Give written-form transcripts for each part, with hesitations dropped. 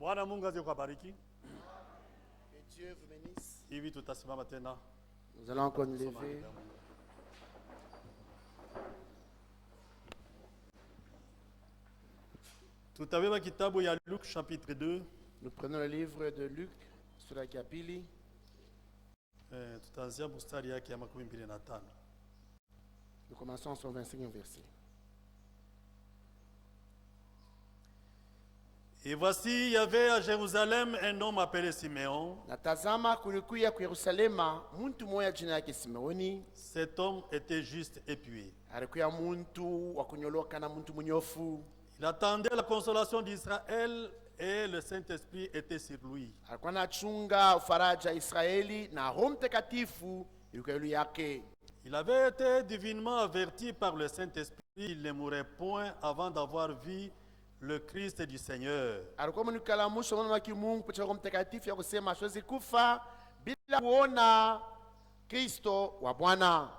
Bwana Mungu azikubariki. Que Dieu vous bénisse. Hivi tutasimama tena. Nous allons encore nous lever. Tutabeba kitabu ya Luc chapitre 2. Nous prenons le livre de Luc, sura ya pili. Tutaanzia mstari yake ya 25. Nous commençons son 25e verset. Et voici, il y avait à Jérusalem un homme appelé Simeon. Na tazama kulikuya ku Yerusalema muntu moya jina yake Simeoni. Cet homme était juste et pieux. Alikuya muntu wa kunyoloka na muntu munyofu. Il attendait la consolation d'Israël et le Saint-Esprit était sur lui. Alikuwa anachunga ufaraja Israeli na Roho Mtakatifu ilikuwa juu yake. Il avait été divinement averti par le Saint-Esprit qu'il ne mourrait point avant d'avoir vu le Christ du Seigneur. Alikuwa mnikalamusha mwana wa Mungu kupitia Roho Mtakatifu ya kusema hasiwezi kufa bila kuona Kristo wa Bwana.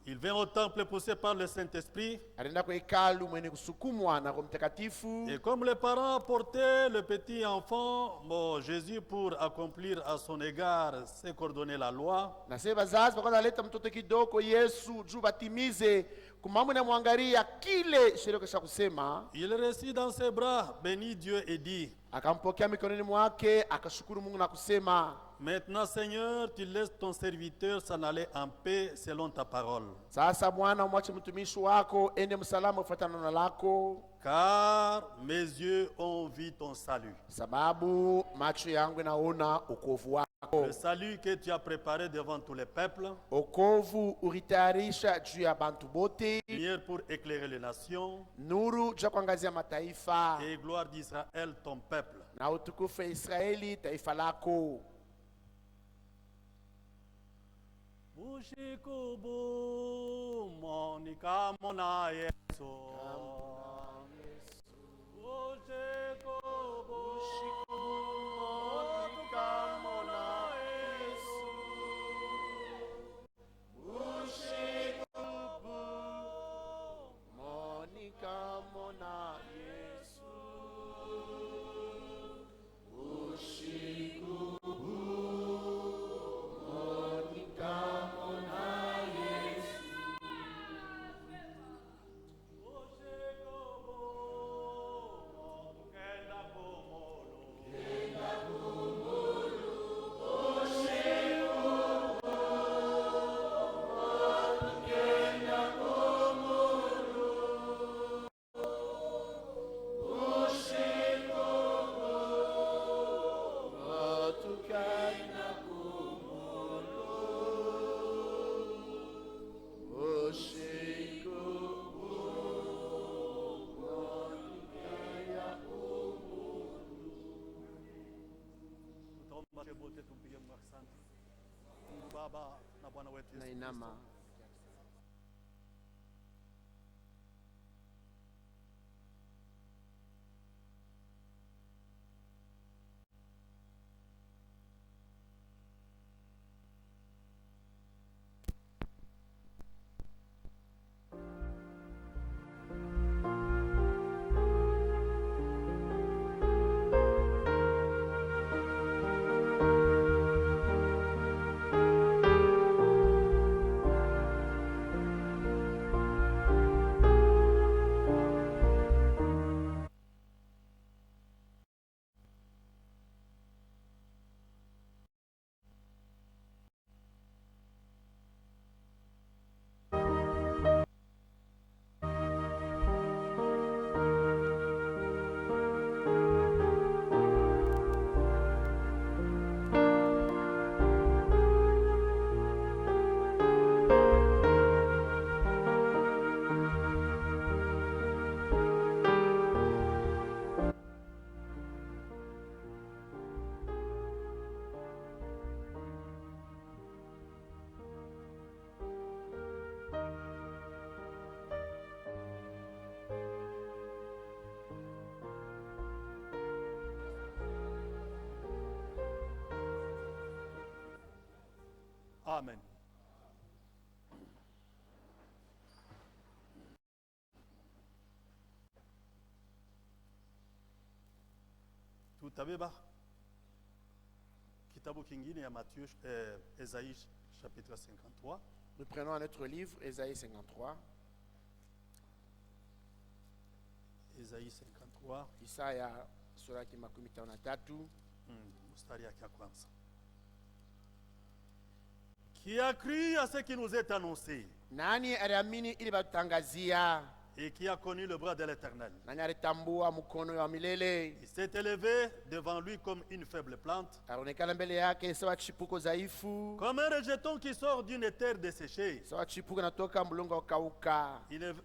Il vint au temple poussé par le Saint-Esprit. Alienda kwa hekalu mwenye kusukumwa na Roho Mtakatifu. Et comme les parents portaient le petit enfant, Jésus, pour accomplir à son égard ce qu'ordonnait la loi, Na sasa bazazi bakwanza leta mtoto kidogo Yesu juu batimize kumambo na mwangalia kile sheria kisha kusema. il reçut dans ses bras, bénit Dieu et dit: Akampokea mikononi mwake akashukuru Mungu na kusema, Maintenant, Seigneur, tu laisses ton serviteur s'en aller en paix selon ta parole. sasa Bwana umwache mtumishi wako ende msalama ufuatana na lako, Car mes yeux ont vu ton salut. sababu macho yangu yanaona ukovu wako. Le salut que tu as préparé devant tous les peuples, Ukovu uritayarisha juu ya bantu bote, lumière pour éclairer les nations, nuru juu ya kuangazia mataifa, et gloire d'Israël, ton peuple. na utukufu wa Israeli taifa lako. Mushikubu monika mona Yesu. Mushikubu monika mona Yesu. Mushikubu monika mona Yesu. Mushikubu monika mona Yesu. Baba na Bwana wetu Yesu Kristo. Nainama. Amen. tutabeba kitabu kingine ya Matthieu, Esaïe chapitre 53. Nous prenons notre livre, Ésaïe 53. Esaïe 53, Isaya sura ya 53. mstari yake ya kwanza. Qui a cru à ce qui nous est annoncé Nani aliamini ili batutangazia? et qui a connu le bras de l'Éternel. Nani alitambua mkono wa milele? Il s'est élevé devant lui comme une faible plante, Alionekana mbele yake sawa chipuko dhaifu, comme un rejeton qui sort d'une terre desséchée. sawa chipuko natoka mlongo ukauka.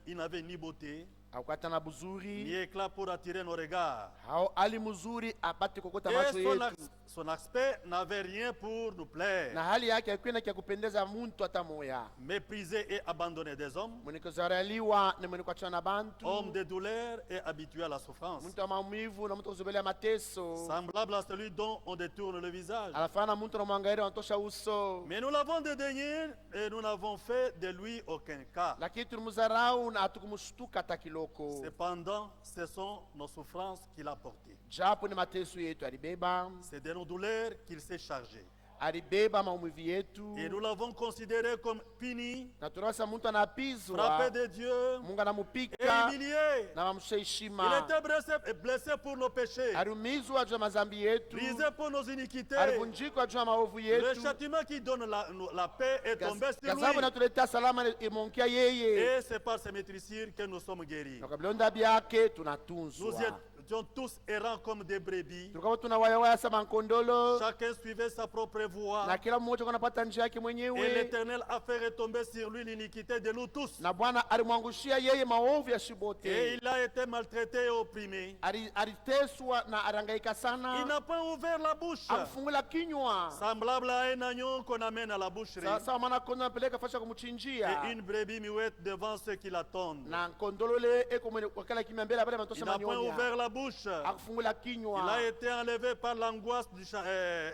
Il n'avait ni beauté, Haukata na ni buzuri, éclat pour attirer nos regards. hao ali mzuri apate kokota Et macho yetu, son aspect n'avait rien pour nous plaire. na hali yake haikuwa kia kupendeza muntu hata moya. Méprisé et abandonné des hommes, Mwenye kuzaraliwa na mwenye kuachana na bantu, homme de douleur et habitué à la souffrance, muntu wa maumivu na muntu kuzubelea mateso, semblable à celui dont on détourne le visage. anafana muntu na mwangairi wanatosha uso. Mais nous l'avons dédaigné et nous n'avons fait de lui aucun cas. Lakini tulimudharau na hatukumshtuka hata kiloko. Cependant, ce sont nos souffrances qu'il a portées. Japo ni mateso yetu alibeba, C'est de nos douleurs qu'il s'est chargé. alibeba maumivu yetu, Et nous l'avons considéré comme puni, na tunaweza muntu anapizwa, frappé de Dieu Mungu et anamupika humilié. na wamshusha Il heshima. était blessé pour nos péchés, Aliumizwa juu ya mazambi yetu, brisé pour nos iniquités. alivunjikwa juu ya maovu Le yetu. châtiment qui donne la paix est tombé sur Gazabu lui. natuletea salama imonkia yeye, Et c'est par ses maîtrissures que nous sommes guéris. na kwa bilonda byake Nous tunatunzwa. étions tous errants comme des brebis. Tulikuwa tunawayawaya sama nkondolo, Chacun suivait sa propre voie. na kila mmoja kwa anapata njia yake Et mwenyewe, l'Éternel a fait retomber sur lui l'iniquité de nous tous. na Bwana alimwangushia yeye maovu ya Et shibote. il a été maltraité et opprimé. Aliteswa na arangaika Il sana, n'a pas ouvert la bouche. akufungula kinywa. Semblable à un agneau qu'on amène à la boucherie. Sasa mwana kondo anapeleka fasha kumuchinjia, Et une brebis muette devant ceux qui l'attendent. na nkondolo le eko mwenye wakala kimya mbele abale Il matosha n'a point manyonya, ouvert la bouche. akufungula Il a kinywa, été enlevé par l'angoisse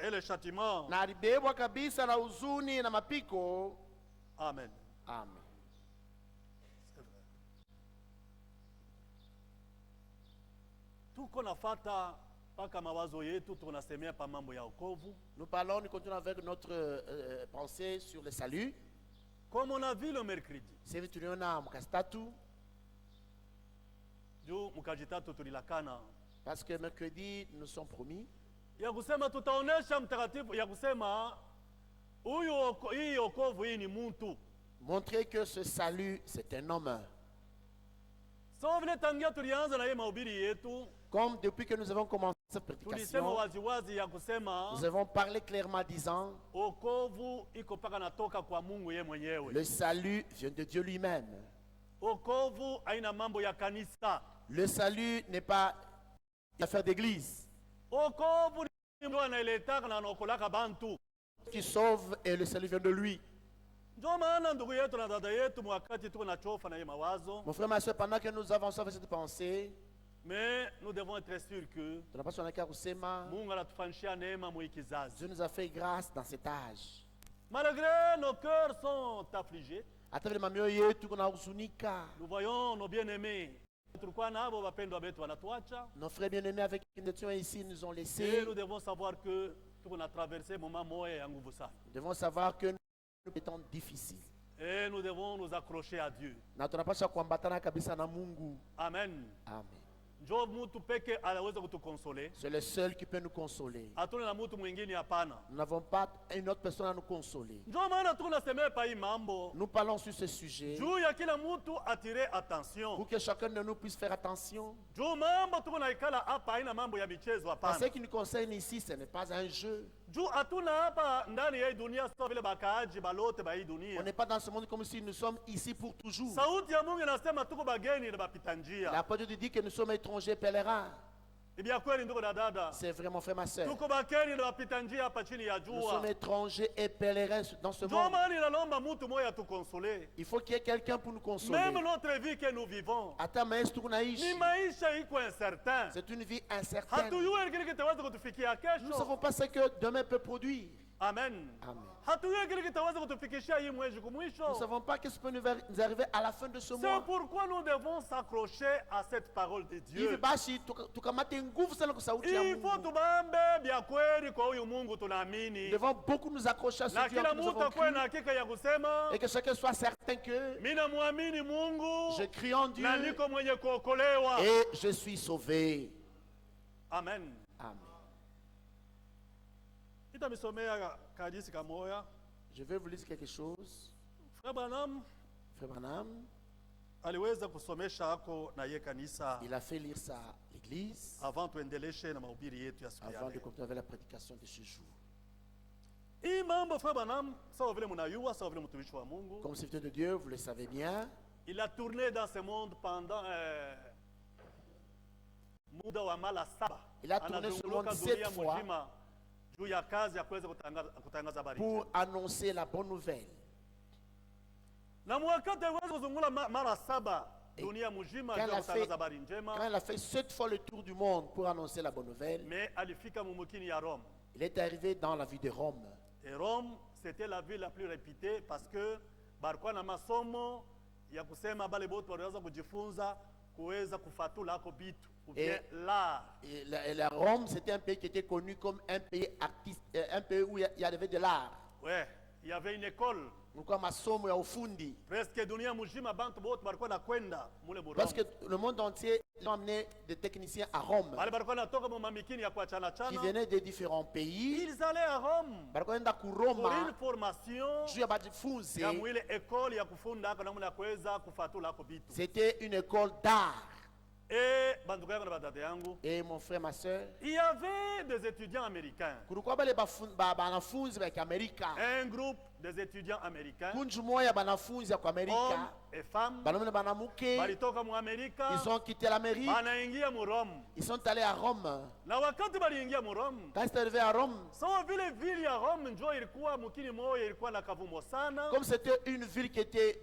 et le châtiment. na alibebwa kabisa na huzuni na mapiko. Amen. Amen. C'est vrai. Tuko nafata mpaka mawazo yetu tunasemea pa mambo ya wokovu. Nous parlons, nous continuons avec notre pensée sur le salut. Comme on a vu le mercredi. Sisi tuliona mkastatu, Juu mkajitatu tulilakana. parce que mercredi nous sommes promis Ya kusema tutaonesha mtakatifu ya kusema hii wokovu hii ni mtu. montrer que ce salut c'est un homme. So vile tangia tulianza na hii mahubiri yetu, Comme depuis que nous avons commencé cette tulisema prédication, waziwazi ya kusema nous avons parlé clairement disant wokovu iko paka natoka kwa Mungu ye mwenyewe. le salut vient de Dieu lui-même. Wokovu haina mambo ya kanisa. Le salut n'est pas une affaire d'église. Wokovu ni mtu anayeletaka na anaokolaka bantu. Qui sauve et le salut vient de lui. Ndio maana ndugu yetu na dada yetu wakati tuko na chofa na hii mawazo, Mon frère, ma soeur, pendant que nous avançons avec cette pensée, mais nous devons être sûrs que tunapaswa nakia kusema Mungu anatufanyishia neema mu kizazi. Dieu nous a fait grâce dans cet âge. Malgré nos cœurs sont affligés, Hata vile mamioyo yetu kuna huzunika. nous voyons nos bien-aimés. Tulikuwa nabo wapendwa wetu wanatuacha. Nos frères bien-aimés avec qui nous étions ici nous ont Et laissés. nous devons savoir que tuko na traversé moment moya ya nguvu sana. Nous devons savoir que nous étions difficiles. Et nous devons nous accrocher à Dieu. Na tunapaswa kuambatana kabisa na Mungu. Amen. Amen. Njo mtu peke anaweza kutukonsoler. C'est le seul qui peut nous consoler. Hatuna na mtu mwingine hapana. Nous n'avons pas une autre personne à nous consoler. Njo maana tunasemea pa hii mambo. Nous parlons sur ce sujet Juu ya kila mtu atire attention. pour que chacun de nous puisse faire attention. Juu mambo tuko naikala hapa haina mambo ya michezo En hapana. ce qui nous concerne ici, ce n'est pas un jeu. Juu hatuna hapa ndani ya hii dunia sawa vile bakaaji balote ba hii On dunia. n'est pas dans ce monde comme si nous sommes ici pour toujours. Sauti ya Mungu inasema tuko bageni na bapita njia. La parole de Dieu dit que nous sommes étrangers pèlerins. Ibia kweli ndugu na dada. C'est vrai, mon frère, ma soeur. Tuko bageni na bapita njia hapa chini ya Nous sommes jua. étrangers et pèlerins dans ce Ndio monde. maana inalomba mtu moya tukonsole. Il faut qu'il y ait quelqu'un pour nous consoler. Même notre vie que nous vivons. Hata maisha tunaishi, Ni maisha iko incertain. c'est une vie incertaine. Hatujui kile kitaweza kutufikia Nous ne kesho. savons pas ce que demain peut produire. Amen. Amen. Hatujui kile kitaweza kutufikishia hii mwezi Nous ne kumwisho. savons pas ce qui peut nous arriver à la fin de ce C'est mois. pourquoi nous devons s'accrocher à cette parole de Hivi Dieu. basi tukamate nguvu sana kwa sauti ya Il faut Mungu. tubambe vya kweli kwa huyu Mungu Nous tunaamini. devons beaucoup nous accrocher à ce Na Dieu kila que nous mtu avons akuwe na cru. hakika ya kusema Et que chacun soit certain que mimi namwamini Mungu je crie en Dieu na niko mwenye kuokolewa. et je suis sauvé. Amen. Amen. Nitamisomea kadisi kamoya. Je vais vous lire quelque chose. Frère Branham Frère Branham, aliweza kusomesha hako na ye kanisa il a fait lire ça à l'église avant tuendeleshe na mahubiri yetu ya siku ya avant de leo. continuer avec la prédication de ce jour. Hii mambo Frère Branham sawa vile mnayua, sawa vile mtumishi wa Mungu, Comme serviteur de Dieu, vous le savez bien, il a tourné dans ce monde pendant muda wa mara 7. Il a tourné ce monde Anazunguka 7 dunia fois mzima juu ya kazi ya kuweza kutangaza habari pour njema. annoncer la bonne nouvelle. Na mwakati aliweza kuzungula mara 7 dunia mzima Quand juu il ya a fait- kutangaza habari Quand njema, il a fait 7 fois le tour du monde pour annoncer la bonne nouvelle, mais alifika mumukini ya Rome. il est arrivé dans la ville de Rome. Et Rome, c'était la ville la plus réputée parce que balikuwa na masomo ya kusema bale bote waliweza kujifunza kuweza kufatula ako bitu ou bien l'art. Et la Rome, c'était un pays qui était connu comme un pays artiste, un pays où il y avait de l'art. Ouais, il y avait une école. Kulikuwa masomo ya ufundi. Presque dunia mzima bantu bote balikuwa na kwenda mule mu Parce que Rome. le monde entier a amené des techniciens à Rome Bale balikuwa natoka mu mamikini ya kuachana qui chana. venaient de différents pays. Ils allaient à Rome Balikuwa enda ku pour une Roma formation juu ya bajifunze. ya mwile école ya kufunda ako namna ya kuweza kufatula ako bitu. C'était une école d'art. Et bandugu yangu na badada yangu, Et mon frère, ma soeur, il y avait des étudiants américains. kulikuwa bale banafunzi ba Amerika. Un groupe des étudiants américains, Kunju moya banafunzi ya kwa hommes Amerika. et femmes, Banaume na banamuke. balitoka mu Amerika, Ils ont quitté l'Amérique. banaingia mu Rome. Ils sont allés à Rome. Na wakati baliingia mu Rome, Quand ils sont arrivés à Rome, sawa vile vile ya Rome njo ilikuwa mukini moya ilikuwa na kavumo sana. comme c'était une ville qui était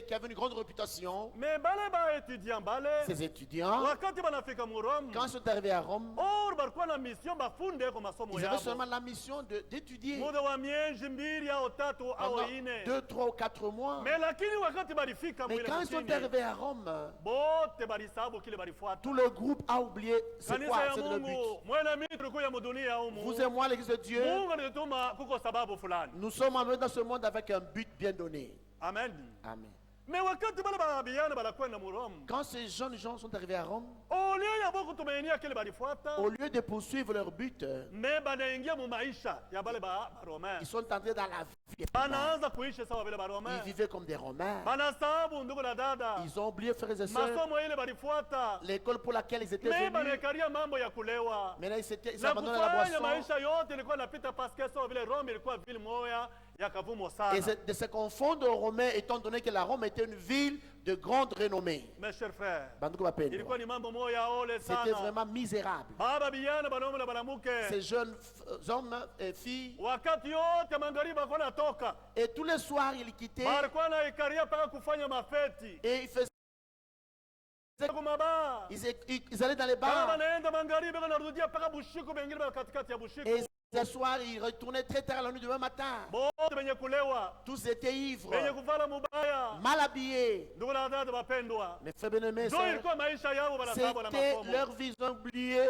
qui avait une grande réputation, Mais bale ba étudiants bale, ces étudiants, wakati banafika mu Rome, quand ils sont arrivés à Rome, or balikuwa na mission bafunde ko masomo ils avaient yabo. seulement la mission d'étudier Muda wa miezi mbili au tatu au pendant ine. 2, 3 ou 4 mois. Mais lakini wakati balifika Mais mwile quand ils sont mukini, arrivés à Rome, bote balisabu kile balifuata. tout le groupe a oublié c'est Kanisa quoi, ya c'est le but. Mungu, mwena mimi tulikuwa ya mudunia humu. Vous et moi, l'église de Dieu, Mungu alitutuma kuko sababu fulani. nous sommes envoyés dans ce monde avec un but bien donné. Amen. Amen. Mais wakati bale babiana balakwenda mu Rome, Quand ces jeunes gens sont arrivés à Rome, au lieu ya boku tumainia kile balifuata, au lieu de poursuivre leur but, mais banaingia mu maisha ya bale ba Romain. ils sont entrés dans la vie. Banaanza kuishi sawa vile ba Romain. Ils vivaient comme des Romains. Banasabu ndugu na dada. Ils ont oublié, frères et sœurs, Masomo ile balifuata. l'école pour laquelle ils étaient Mais venus. banekaria mambo ya kulewa. Maintenant, ils Na abandonnaient la kufanya boisson. maisha yote ilikuwa napita parce que sawa vile Rome ilikuwa vile moya ya kavumo sana. Et de se confondre aux Romains, étant donné que la Rome était une ville de grande renommée. Mes chers frères, Banduku bapendwa, ilikuwa ni mambo moya ole c'était sana. vraiment misérable. Baba bijana banaume na banamuke. Ces jeunes hommes et filles, Wakati yote magharibi walikuwa natoka. et tous les soirs, ils quittaient Walikuwa na ikaria paka kufanya mafeti. et ils faisaient. Kumaba. Ils allaient dans les Kama bars. wanaenda magharibi wanarudia paka bushiku bengine baka katikati ya bushiku. Et ce soir, ils retournaient très tard la nuit demain matin. Bote benye kulewa. Tous étaient ivres, Benye kuvala mubaya. mal habillés. Ndugu na dada wapendwa. Mes frères bien-aimés, Ndio sœurs, ilikuwa maisha yao banasabu na c'était masomo. leur vie. Ils ont oublié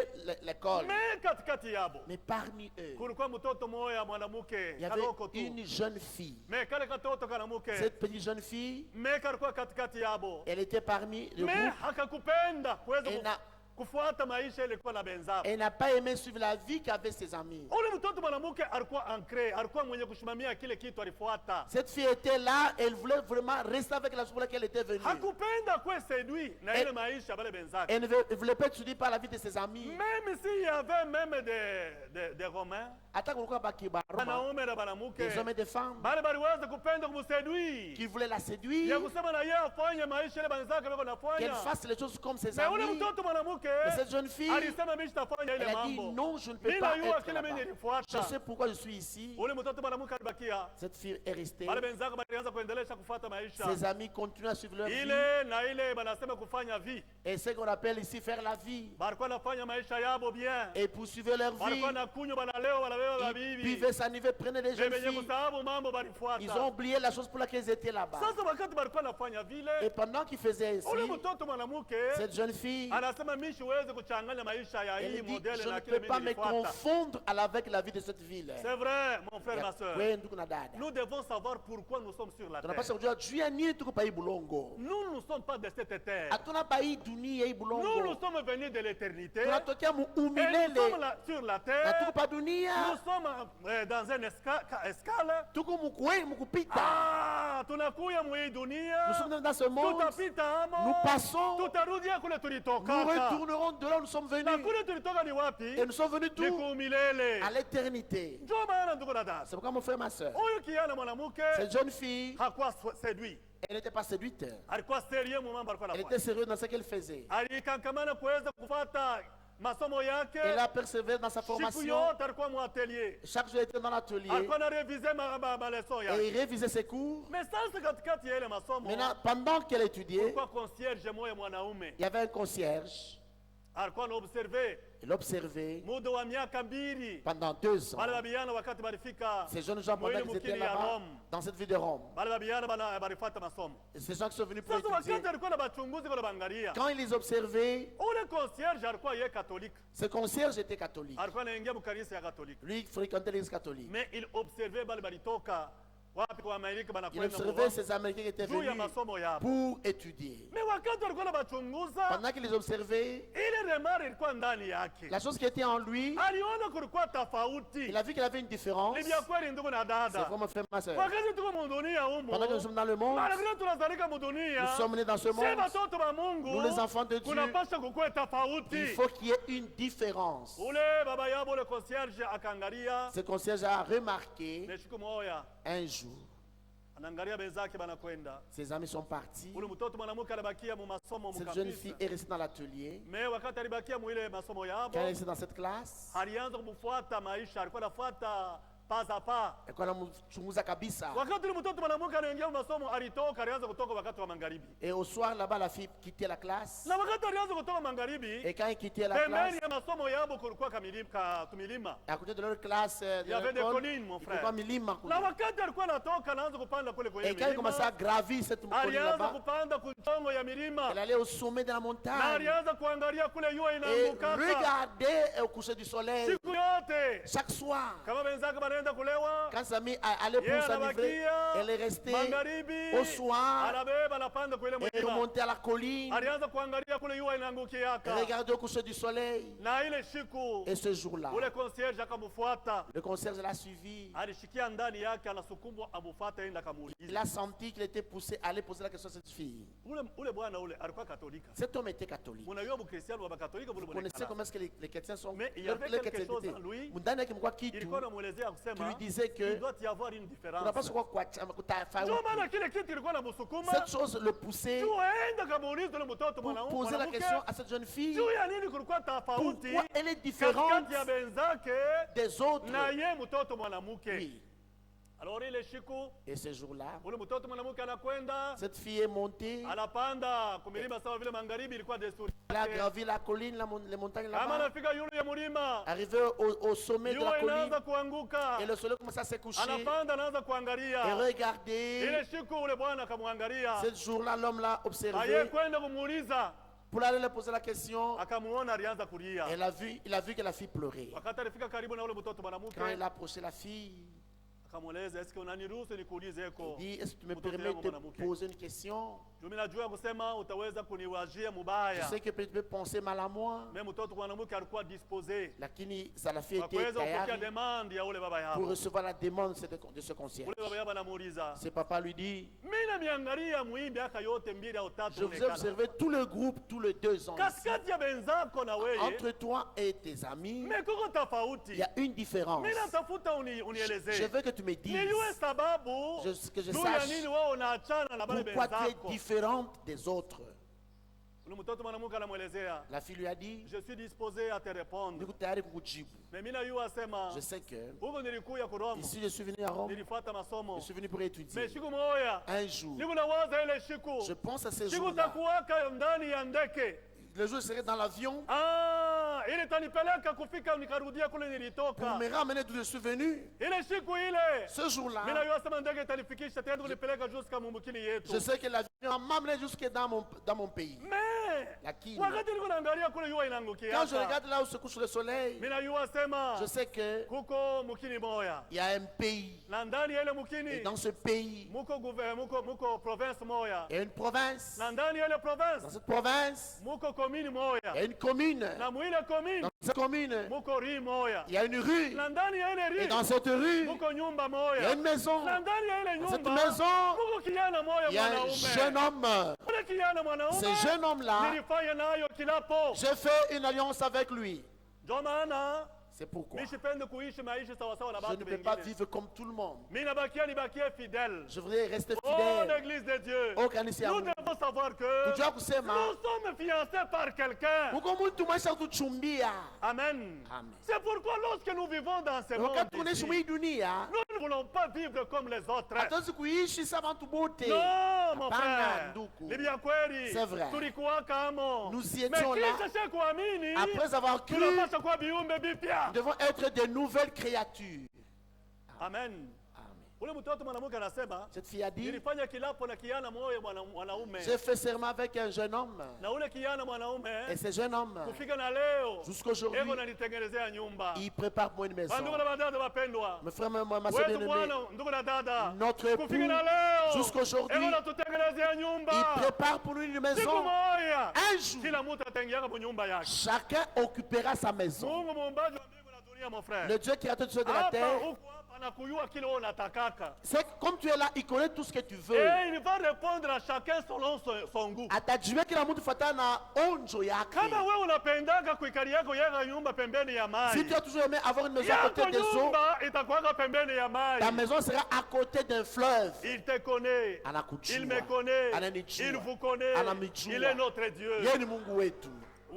l'école. Mais katikati yabo. Mais parmi eux, Kulikuwa mtoto moya mwanamke il y avait kaloko tu. une jeune fille. Mais kale katoto kanamuke. Cette petite jeune fille, Mais kalikuwa katikati yabo. elle était parmi le Mais groupe. hakakupenda kuweza Elle n'a- kufuata maisha ilikuwa na benzao. Elle n'a pas aimé suivre la vie qu'avaient ses amis. Ule mtoto mwanamke alikuwa ancré, alikuwa mwenye kusimamia kile kitu alifuata. Cette fille était là, elle voulait vraiment rester avec la chose pour laquelle elle était venue. Hakupenda kuwa séduit na Elle- ile maisha bale benzake. Elle ne voulait pas être suivie par la vie de ses amis. Même s'il y avait même des Romains, Hata kulikuwa baki baroma, wanaume na banamuke, des hommes et des femmes bale baliweza kupenda kumséduire. qui voulaient la séduire, Ya kusema na yeye afanye maisha ile benzake bako qu'elle nafanya. fasse les choses comme ses Mais ule amis. mtoto mwanamke Mais cette jeune fille, alisema mimi sitafanya ile elle a dit mambo. non, je ne peux Mimi pas najua être kile là-bas. mimi Je nilifuata. sais pourquoi je suis ici. Ule mtoto mwanamke alibakia. Cette fille est restée. Wale wenzake walianza kuendelea kufuata maisha. Ses amis continuent à suivre leur vie. Ile na ile banasema kufanya vie. Et ce qu'on appelle ici faire la vie. Balikuwa nafanya maisha yabo bien. Et poursuivre leur vie. Balikuwa nakunywa banalewa banabeba Ils babibi. buvaient, s'anivaient, prenaient des jeunes Benye filles. kusahabu mambo balifuata. Ils ont oublié la chose pour laquelle ils étaient là-bas. Sasa wakati balikuwa nafanya vile, Et pendant qu'ils faisaient ainsi, ule mtoto mwanamke cette jeune fille, anasema mimi siwezi kuchanganya maisha ya hii elle dit, modele je ne na peux kile pas mimi me nilifuata. confondre avec la vie de cette ville. C'est vrai, mon frère, ma soeur. Oui, ndugu na dada. Nous devons savoir pourquoi nous sommes sur la Tunapaswa terre. kujua juu ya nini tuko pa hii bulongo. Nous ne sommes pas de cette terre. Hatuna pa hii dunia hii Nous bulongo. sommes venus de l'éternité. Tunatokea Et nous muumilele. sommes sur la Na terre. tuko pa Nous dunia. sommes dans un escale. Tuko mukupita. Ah, tunakuya mwa hii Nous dunia. sommes dans ce monde. Tutapita amo. Nous passons. Tutarudia kule Nous tulitoka. retournerons de là où nous sommes Na venus. kule tulitoka ni wapi? Et nous sommes venus Ni tout kumilele. à l'éternité. Ndio maana ndugu na dada. C'est pourquoi mon frère, ma soeur, Huyu kijana mwanamke cette jeune fille, hakuwa séduit. elle n'était pas séduite. Alikuwa sérieux mu mambo alikuwa Elle anafanya. était sérieuse dans ce qu'elle faisait. Alikankamana kuweza kufuata masomo yake. Elle a persévéré dans sa Siku formation. yote alikuwa mu atelier. Chaque jour, elle était dans l'atelier Alikuwa na revise maleson et yake. il révisait ses cours. Mais sasa katikati ya ile masomo Maintenant, pendant qu'elle étudiait, kulikuwa concierge moya mwanaume. il y avait un concierge. Alikuwa anaobserve Il observait muda wa miaka mbili. pendant 2 ans. Wale babiyana wakati balifika Ces jeunes gens, pendant mwili qu'ils étaient mukili ya là-bas, Rome. dans cette ville de Rome, Wale babiyana balifuata masomo. ces gens qui sont venus pour Sasa étudier, wakati alikuwa na bachunguzi kwa bangalia. quand ils les observaient, Ule concierge alikuwa yeye katolika. ce concierge était catholique. Alikuwa anaingia mkanisa ya katolika. Lui, il fréquentait l'église catholique. Mais il observait bale balitoka wapi kwa Amerika Il banakwenda observait mu ces Américains qui étaient juu ya venus masomo yabo. pour étudier. Mais wakati alikuwa na bachunguza, Pendant qu'il les observait, ile remari ilikuwa ndani yake. la chose qui était en lui, Aliona kulikuwa tofauti. il a vu qu'il avait une différence. Ni vya kweli ndugu na C'est dada. vraiment frère, ma soeur. Wakati tuko mu dunia humo, Pendant que nous sommes dans le monde, malgré tunazalika mu dunia, nous sommes nés dans ce si monde, batoto ba Mungu, nous les enfants de Dieu, kunapasha kukuwe il tofauti. faut qu'il y ait une différence. Ule baba yabo le concierge akaangalia, Ce concierge a remarqué na siku moja un jour, anaangalia benzake banakwenda. ses amis sont partis. Ule mtoto mwanamke alibakia mu masomo mu Cette jeune kabisa. fille est restée dans l'atelier. Mais wakati alibakia mu ile masomo yabo, Quand elle était dans cette classe, alianza kumfuata maisha, alikuwa anafuata pas à pas. alikuwa anamchunguza kabisa. Wakati ule mtoto mwanamke anaingia mu masomo, alitoka, alianza kutoka wakati wa magharibi. Et au soir, là-bas, la fille quittait la classe. Na wakati alianza kutoka magharibi, Et quand elle quittait la pembeni classe, ya masomo yabo kulikuwa kumilima. à côté de leur classe, de Il y avait des l'école, collines, mon il frère. kulikuwa milima kule. Na wakati alikuwa anatoka, anaanza kupanda kule kwenye Et quand elle commençait à milima, gravir cette colline alianza là-bas, kupanda kunchongo ya milima. elle allait au sommet de la Na montagne alianza kuangalia kule jua et inaanguka. regarder au coucher du soleil. Siku yote Chaque soir, kama wenzake banaenda kulewa, quand sa mère allait yeye pour s'enivrer, anabakia elle est restée magharibi, au soir anabeba anapanda kwa ile et milima. remontait à la colline Alianza kuangalia kule jua et inaangukiaka. regarder au coucher du soleil. Na ile siku Et ce jour-là, ule concierge akamfuata, le concierge l'a suivi. alishikia ndani yake, anasukumwa amufuate, enda Il kamuuliza. a senti qu'il était poussé à aller poser la question à cette fille. Ule bwana ule alikuwa katolika. Cet homme était catholique. Mnajua mkristiano wa katolika Vous bule connaissez bwana. comment est-ce que les chrétiens sont. Mais il y leur avait quelque chrétienté. chose en lui. Mundani yake mlikuwa kitu Ilikuwa namuelezea kusema qui lui disait que il doit y avoir une différence. unapaswa kuwa kwa chama Ndio kutafauti. maana kile kitu kilikuwa namsukuma Cette chose le poussait tuenda kamuuliza ule mtoto pour poser la question mwanamke à cette jeune fille. juu ya nini kulikuwa tofauti Pourquoi elle est différente katikati ya benzake des autres? na ye mtoto mwanamke. Oui. Alors ile siku Et ce jour-là, ule mtoto mwanamke anakwenda cette fille est montée. anapanda kumilima sawa vile magharibi ilikuwa desturi. Elle a gravi la colline, les montagnes Kama là-bas. anafika yule ya mulima, Arrivé au sommet de la jua colline, inaanza kuanguka, et le soleil commençait à se coucher. anapanda anaanza Et kuangalia. Ile regardez, siku ule bwana akamwangalia, ce jour-là, l'homme l'a aye observé kwenda kumuuliza, pour aller lui poser la question. akamuona alianza kulia. Il a vu que la fille pleurait. Wakati alifika karibu na ule mtoto mwanamke, Quand il a approché la fille, akamweleza, eske unaniruhusu nikuulize il eko? dit, est-ce que tu me Mtoto permets yangu de mwanamke. te poser une question? Mimi najua kusema utaweza kuniwajia Je mubaya. sais que peut-être tu peux penser mal à moi, Mais mtoto mwanamke alikuwa disposé lakini la fille kwa était kuweza kupokea tayari demande ya ule baba pour yao. recevoir la demande de ce concierge. Ule baba yao anamuuliza, Ce papa lui dit, mimi namiangalia muimbi aka yote mbili au je tatu vous ai unaekana. observé tout le groupe, tous les 2 ans. ici. Katikati ya benzako na wewe, Entre toi et tes amis, mimi kuko il tofauti. y a une différence. Mimi natafuta Je unielezee. veux que tu me dises Nijue sababu que je juu ya sache nini wewe unaachana na wale pourquoi tu es benzako. différente des autres. Ule mtoto mwanamke anamwelezea, La fille lui a dit, je suis disposé à te répondre. niko tayari kukujibu. Mais mimi najua sema Je sais que huko nilikuja ku Roma, ici je suis venu à Rome, nilifuata masomo. je suis venu pour Mais étudier. siku moja Un jour, niko nawaza ile siku. je pense à ces Siku jours-là. takuwaka ndani ya ndege. Le jour où je serai dans l'avion Ile tanipeleka kufika nikarudia kule nilitoka. pour me ramener d'où je suis venu. Ile siku ile. Ce jour-là, Mimi najua sema ndege itanifikisha tena kunipeleka jusqu'à mumukini yetu. je sais que l'avion m'a amené jusque dans mon pays. Mais Lakini, wakati niko naangalia kule jua inaangukia. quand je regarde là où se couche le soleil, Mimi najua sema je sais que kuko mukini moya. il y a un pays. Na ndani ya ile Et mukini dans ce pays, muko province moya. il y a une province. Na ndani ya ile Dans province cette province, muko commune moya. il y a une commune. Na mwile commune Dans cette commune, muko rue moya. il y a une rue. Na ndani ya ile Et rue dans cette rue, muko nyumba il y a moya. une maison. Na ndani ya ile Dans cette nyumba maison, muko kijana moya il y a un jeune mwanaume. homme. Ule kijana mwanaume Ce jeune homme-là, nilifanya nayo kilapo. j'ai fait une alliance avec lui. Ndio maana C'est pourquoi mimi sipende kuishi maisha sawa sawa na je ne watu peux pas wengine. vivre comme tout le monde. Mimi nibakie fidèle. Je voudrais rester Oh, fidèle l'église de Dieu. au kanisa ya Nous Mungu. devons savoir que Kujua kusema nous sommes fiancés par quelqu'un. uko mtu maisha kutuchumbia. Amen. Amen. C'est pourquoi lorsque nous vivons dans ce monde Wakati tunaishi ici, mwa hii dunia, nous ne voulons pas vivre comme les autres. hatuwezi kuishi sawa watu wote. Non, mon Hapana, frère. ndugu. Ni bien kweli. C'est vrai. Tulikuwa kamo. Nous y Mais étions là. kisha kuamini, Après avoir cru, tunapaswa kuwa viumbe vipya. nous devons être de nouvelles créatures. Amen. Amen. Ule mtoto mwanamke anasema, Cette fille a dit, nilifanya kilapo na kijana moyo mwanaume. j'ai fait serment avec un jeune homme. Na ule kijana mwanaume Et ce jeune homme, kufika na leo jusqu'aujourd'hui, eko nanitengenezea nyumba. il prépare pour une maison. Ndugu na dada wapendwa, Mes frères, ma soeur wetu bien-aimée, Bwana, ndugu na dada, notre époux, kufika na leo jusqu'aujourd'hui, eko natutengenezea nyumba. il prépare pour nous une Siku maison. moja Un jour, kila mtu ataingia kwa nyumba yake. chacun occupera sa maison. Mungu muumbaji wa mbingu na dunia, mon frère. Le Dieu créateur de la Hapa terre, huko hapa anakujua kile wewe unatakaka. c'est que comme tu es là, il connaît tout ce que tu veux. Et il va répondre à chacun selon son goût. Atajua kila mtu fuatana na onjo yake. Kama wewe unapendaka kuikali yako yega nyumba pembeni ya Si maji, tu as toujours aimé avoir une maison à yako côté des eaux, nyumba itakuwa pembeni ya ta maji. maison sera à côté d'un fleuve. Il te connaît, Anakujua. il me connaît, Ananijua. il vous connaît, Anamijua. il est notre Dieu. Yeye ni Mungu wetu.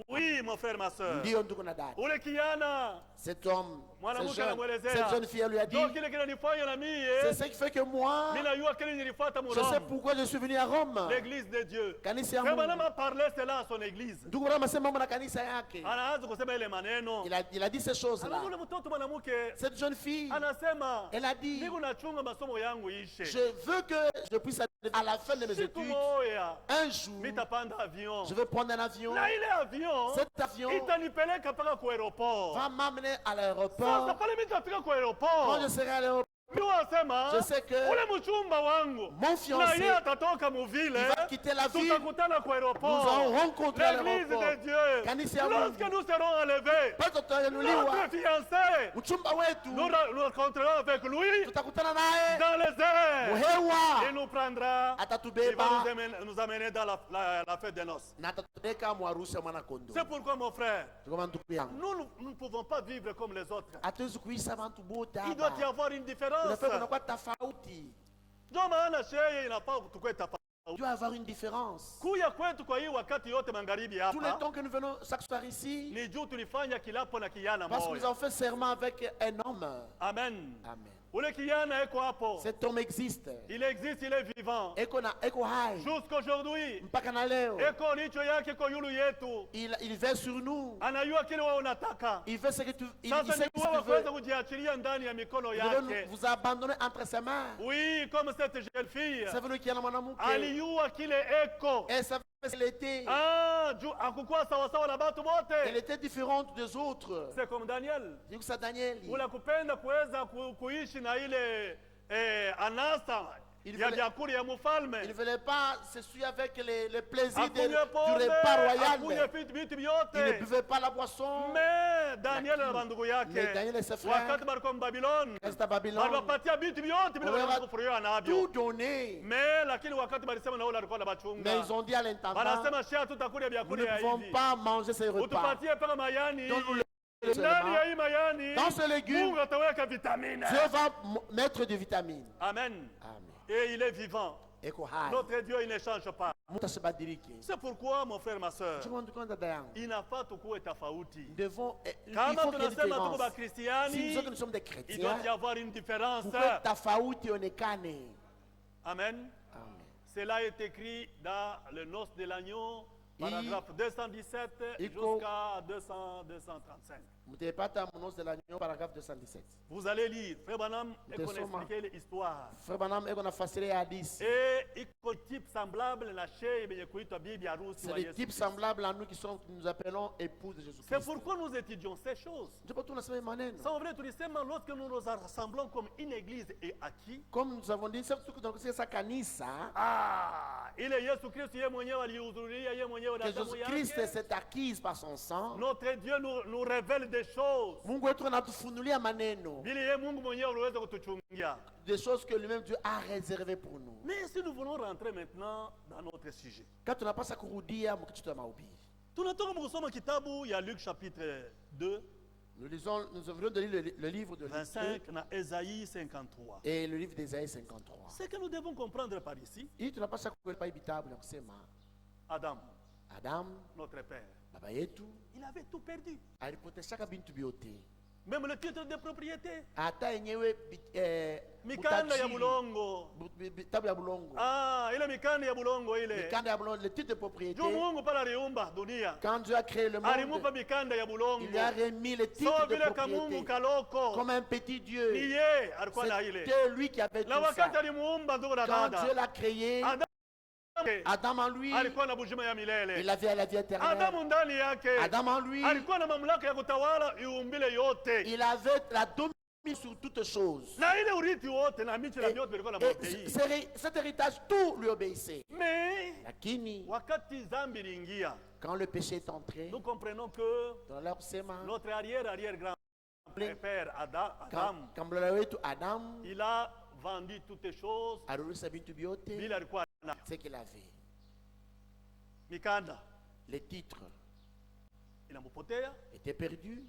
Oui, mon frère, ma soeur. Ndio ndugu na dada. Ule kijana Cet homme, mwanamke anamwelezea, cette jeune fille elle lui a dit, ndio kile kinanifanya na c'est mie ce qui fait que moi, mimi najua kile nilifuata je sais Rome, pourquoi je suis venu à Rome. l'église de Dieu. Kanisa ya Kama Mungu. nama parler cela à son église. Ndugu na masema mambo na kanisa yake. Anaanza kusema ile maneno. Il a dit ces choses-là. Ule mtoto mwanamke Cette jeune fille, anasema, elle a dit, niko nachunga masomo yangu ishe. je veux que je puisse aller à la fin de mes Siku études. moja Un jour, mitapanda avion. je vais prendre un avion. Na ile avion Cet avion itanipeleka mpaka kwa aeroport. va m'amener à Sasa l'aéroport. pale mimi nitafika kwa Quand aeroport. je serai à l'aéroport, Mimi wasema je sais que ule mchumba wangu mon na fiancé, yeye atatoka il muvile. va quitter la ville. Tutakutana kwa Nous aéroport. allons rencontrer à L'église l'aéroport. de Dieu. Kanisa ya Lorsque Mungu. nous serons enlevés, Pale tutanuliwa. notre fiancé, Uchumba wetu nous rencontrerons avec lui tutakutana naye dans les airs. Il muhewa, nous prendra. Il atatubeba va nous amener dans la fête des noces. na atatupeleka mwarusi ya mwana kondoo. C'est pourquoi, mon frère, Kama ndugu yangu, nous ne pouvons pas vivre comme les autres. hatuwezi kuishi bantu bote Il doit y hapa. avoir une différence. Unafaa kunakuwa tofauti. Ndio maana shehe inafaa tukue tofauti. Il doit y avoir une différence. Kuya kwetu kwa hii wakati yote magharibi Tous les hapa temps que nous venons chaque soir ici, ni juu tulifanya kilapo na kijana parce que nous moja. avons fait serment avec un homme. Amen. Amen. Ule kijana eko hapo. Cet homme existe. Il existe, il est vivant. Eko hai. Jusqu'aujourd'hui. Mpaka na leo. Eko licho yake ko yulu yetu. Il veut sur nous. Anajua kile wewe unataka. Il fait ce que tu il Sasa sait ni ce wewe qu'il kuweza veut. kujiachilia ndani ya mikono Il veut yake. vous abandonner entre ses mains. Oui, comme cette jeune fille. C'est venu qui est mwanamke. Alijua kile eko. Elle savait ce qu'elle était. Juu akukuwa sawa sawa na batu Elle bote. était différente des autres. C'est comme Daniel. Dit que ça Daniel. Ule kupenda kuweza kuishi na ile anasa Il ya voulait- vyakula ya Il ne mfalme. voulait pas se suivre avec les plaisirs Akunywe du pombe, repas royal. akunywe vitu Il ne vyote. buvait pas la boisson. Mais Daniel na bandugu Mais yake Daniel et ses frères, wakati balikuwa Babylon reste à Babylone, waliwapatia vitu vyote vile on leur a walikuwa navyo. tout donné. Mais lakini wakati balisema na wale alikuwa na Mais bachunga. ils ont dit à l'intendant, Wanasema shia tutakulia nous vyakula ne ya pouvons hivi. pas manger ces repas. Utupatie paka mayani. Donne-nous le Ndani ya seulement. hii mayani Dans ce légume, Mungu ataweka vitamine. Dieu va mettre des vitamines. Amen. Amen. Et il est vivant. Eko hai. Notre Dieu, il ne change pas. mtu asibadilike. C'est pourquoi, mon frère, ma soeur, Chukua dada yangu, inafaa tukuwe tofauti. nous devons, il Kama faut qu'il y ait une tunasema tuko différence. bakristiani, Si nous sommes que nous sommes des il doit y chrétiens, avoir une différence. pourquoi tofauti onekane? Amen. Amen. Cela est écrit dans le Noces de l'agneau, paragraphe 217 Iko- jusqu'à 235. Mutepata Monos de l'agneau, paragraphe 217. Vous allez lire. Frère Branham est qu'on Mutesoma. expliqué l'histoire. Frère Branham eko nafasiria hadisi. Et iko type semblable na shei yenye kuitwa bibi harusi C'est wa les Yesu types Kristo. semblables à nous qui nous appelons épouses de C'est Jésus-Christ. pourquoi nous étudions ces choses. Ndipo tunasema maneno. Ça, en vrai, tulisema lorsque nous nous rassemblons comme une église et acquis. Comme nous avons dit, surtout tunakusia sa kanisa, Ile Yesu Kristo yeye mwenyewe alihudhuria, yeye mwenyewe na que damu Jésus-Christ yake. s'est acquise par son sang. Notre Dieu nous révèle des choses. Mungu wetu anatufunulia maneno, Vile yeye Mungu mwenyewe aliweza kutuchungia. des choses que lui-même Dieu a réservées pour nous. Mais si nous voulons rentrer maintenant dans notre sujet. Quand tunapasa kurudia mkitu cha mahubiri. Tunatoka kusoma kitabu ya Luc chapitre 2, Nous venons de lire le livre de Luc 25 na Esaïe 53. et le livre d'Ésaïe 53. Ce que nous devons comprendre par ici, Hii tunapasa kuelewa vitabu na kusema Adam, Adam notre père, baba yetu il avait tout perdu. alipoteshaka bintu vyote, Même le titre de propriété. hata yenyewe Mikanda ya bulongo. vitabu ya bulongo, Ile mikanda ya bulongo ile. mikanda ya bulongo, le titre de propriété. Juu Mungu pala aliumba dunia. Quand Dieu a créé le Alimupa monde, mikanda ya bulongo. il lui a remis le So titre de vile kamungu propriété kaloko. comme un petit Ni Dieu. yeye alikuwa na ile. C'était lui qui avait Na tout ça. wakati alimuumba ndugu na Quand Dieu dada. l'a créé, Adam Adam en lui, alikuwa na bujima ya il milele. avait la vie éternelle. Adamu ndani yake Adam en lui, alikuwa na mamlaka ya kutawala iumbile yote. il avait la domination sur toutes choses. Na ile urithi wote na michi na Et, vyote vilikuwa na et mapei. cet héritage, tout lui obéissait. Mais Lakini, wakati zambi iliingia, quand le péché est entré, nous comprenons que dans leur sema, notre arrière-grand-père Adam, kambula wetu Adam, il a vendu toutes les choses alirudisha vitu vyote, bila alikuwa na ce qu'il avait. mikanda Les titres inampotea, étaient perdus.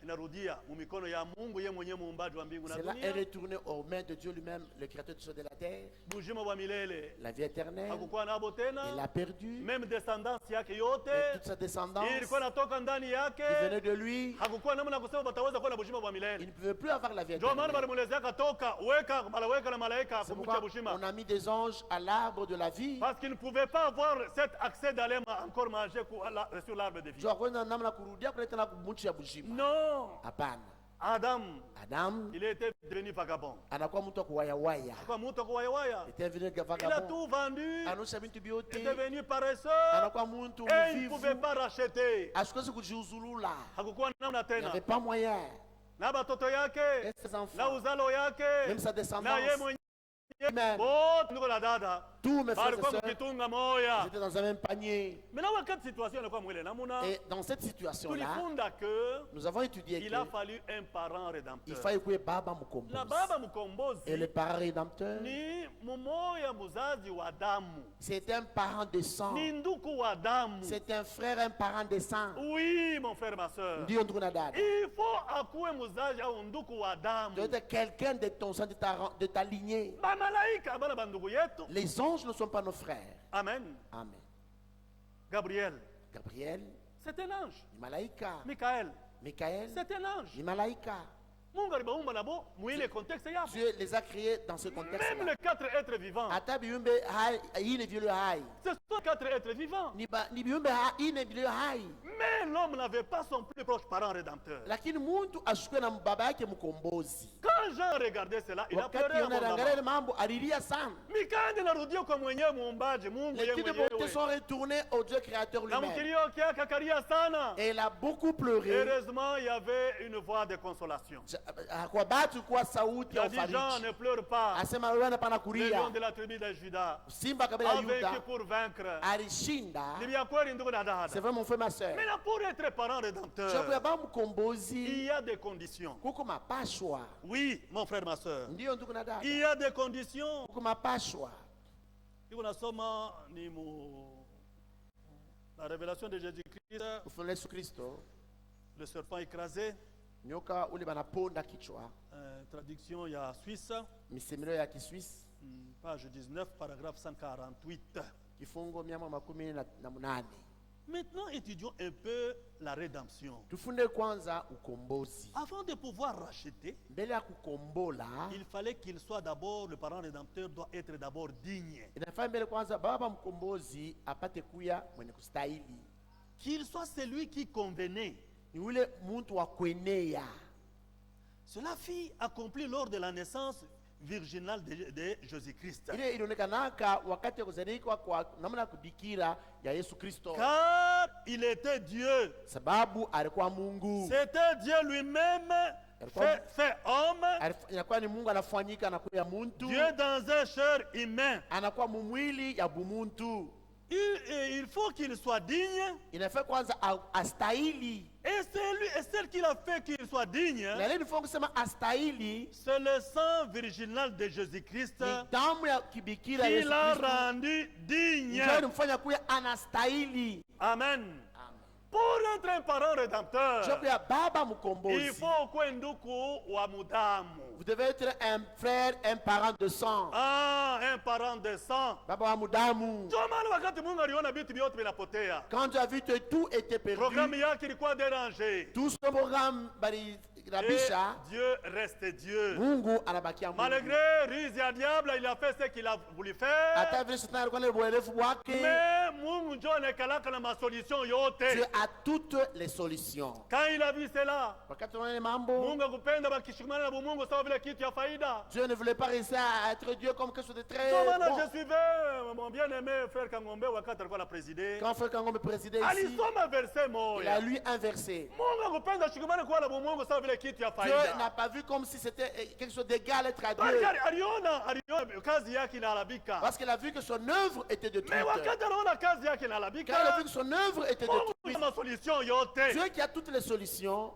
inarudia mumikono ya Mungu yeye mwenyewe muumbaji wa mbingu na Cela est dunia. retourné aux mains de Dieu lui-même, le créateur du ciel et de la terre. Bujima wa milele La vie éternelle, hakukuwa nabo il tena, l'a perdu. même descendance yake Et yote toute sa descendance ilikuwa natoka ndani yake. qui venait de lui, Hakukuwa namna kusema bataweza kuwa na bujima wa il milele. ne pouvait plus avoir la vie Ndio maana éternelle. balimuelezea katoka weka na malaika C'est kumcha pourquoi bushima. on a mis des anges à l'arbre de la vie. Parce qu'il ne pouvait pas avoir cet accès d'aller encore manger sur l'arbre de vie. Jua kwenda namna kurudia kuleta na kumchi ya bujima. Non. Hapana. Adam, Adam il était devenu vagabond. anakuwa mtu wa kuwayawaya. Kwa mtu kuwayawaya. Était devenu Il a vagabond. tout vendu. Anaosha vitu Il vyote. est devenu paresseux. Anakuwa mtu Et il ne pouvait mvivu. pas racheter. Asikuwezi kujiuzulula. Hakukuwa namna Il tena. n'avait pas moyen. Na batoto Et yake, ses na enfants, uzalo yake, même sa na descendance, yeye mwenyewe même wote ndugu na dada. tous mes frères et Balikuwa sœurs, mkitunga ils moya. étaient dans un même panier. Maintenant wakati situation ilikuwa mwele namuna, Et dans cette situation-là, tulifunda que nous avons étudié il a qu'il fallu un parent rédempteur. fallait que Baba Na Mukombozi. baba mkombozi Et le parent rédempteur, ni mumoya muzazi wa damu, c'est un parent de sang. ni nduku wa damu. C'est un frère, un parent de sang. Oui, mon frère, ma soeur. Ndio ndugu na dada. Il faut akuwe muzazi au nduku wa damu. Tu dois être quelqu'un de ton sang, de ta lignée. Bamalaika bana bandugu yetu. Les anges ne sont pas nos frères. Amen. Amen. Gabriel, Gabriel, c'est un ange. ni malaika. Michael, Michael, c'est un ange. ni malaika. Mungu alibaumba nabo mwile contexte yapo. Dieu les a créés dans ce Même contexte-là. les 4 êtres vivants. Hata biumbe hai, ine vile hai. Ce sont 4 êtres vivants. Ni biumbe hai, ine vile hai. Mais l'homme n'avait pas son plus proche parent rédempteur. Lakini muntu ashukwe na baba yake mkombozi. Quand Jean regardait cela, il a Wakati pleuré anaangalia abondamment. ile mambo alilia sana. Mikandi narudia kwa mwenyewe muumbaji, Mungu Les yeye titres de bonté mwenyewe. sont retournés au Dieu créateur Na lui-même. mkilio kyake akalia sana. Et il a beaucoup pleuré. Heureusement, il y avait une voix de consolation. Kwa batu kwa sauti Il ya a dit, Jean, ufariji. ne pleure pas. Asema wewe hapana Le lion kulia. de la tribu de Juda Simba kabila a ya vaincu Yuda pour vaincre. alishinda. Ni vya kweli ndugu na dada. C'est vrai mon frère ma soeur. Mais là, pour être parent Chaque rédempteur, ya ba mkombozi il y a des conditions. kuko mapashwa. Oui, mon frère, ma soeur. Ndio ndugu na dada. Il y a des conditions. Kuko mapashwa. Iko nasoma ni la révélation de Jésus-Christ, Ufunuo Yesu Kristo. le serpent écrasé, Nyoka ule banaponda kichwa. traduction il y a Suisse. Misemelo ya Kiswisi. Page 19, paragraphe 148. kifungo 118. Maintenant, étudions un peu la rédemption. Tufunde kwanza ukombozi. Avant de pouvoir racheter, Mbele ya kukombola, il fallait qu'il soit d'abord, le parent rédempteur doit être d'abord digne. inafaa mbele kwanza baba mkombozi apate kuya mwenye kustahili. Qu'il soit celui qui convenait. Ni ule muntu wa kuenea. Cela fut accompli lors de la naissance virginale de Jésus-Christ. Ile ilionekanaka wakati ya kuzaliwa kwa namna ya kudikira ya Yesu Kristo. Car il était Dieu. Sababu alikuwa Mungu. C'était Dieu lui-même fait homme. Inakuwa ni Mungu anafanyika anakuwa muntu. Dieu dans un chair humain. Anakuwa mumwili ya bumuntu. Il faut qu'il soit digne. Inafaa kwanza astahili. Et celle qui l'a fait qu'il soit digne, Na ile nifungo kusema astahili, c'est le sang virginal de Jésus-Christ ni damu ya kibikira qui Yesu l'a Kristo. rendu digne. Ndio inamfanya kuwa anastahili. Amen. Pour être un parent rédempteur, Joku ya baba il mkombozi. faut kwenduku wa mudamu. Vous devez être un frère, un parent de sang. Ah, un parent de sang. Baba wa mudamu. Ndio maana wakati Mungu aliona vitu vyote vinapotea, Quand tu as vu que tout était perdu, programme yake ilikuwa déranger. tout ce programme bali Et rabisha, Dieu reste Dieu. Mungu anabakia Mungu. Malgré ruse ya diable, il a fait ce qu'il a voulu faire. Hata vile shetani alikuwa na uelefu wake, Mais Mungu ndio anakalaka na masolution Dieu yote. a toutes les solutions. Quand il a vu cela, Wakati unaona ile mambo, Mungu akupenda bakishikamana na Mungu sawa vile kitu ya faida. Dieu ne voulait pas réussir à être Dieu comme quelque chose de très Ndio maana bon. je suivais mon bien-aimé frère Kangombe wakati alikuwa la présider. Quand frère Kangombe présidait ici, Alisoma verset il a moja. lu un verset. Mungu akupenda shikamana kwa na Mungu sawa vile kitu ya Dieu faida. n'a pas vu comme si c'était quelque chose d'égal être à Bali Dieu. aliona kazi yake inaharibika. Parce qu'il a vu que son œuvre était Mais détruite. wakati anaona kazi yake Quand il a inaharibika, vu que son œuvre était Mungu détruite, ana solution yote. Dieu qui a toutes les solutions,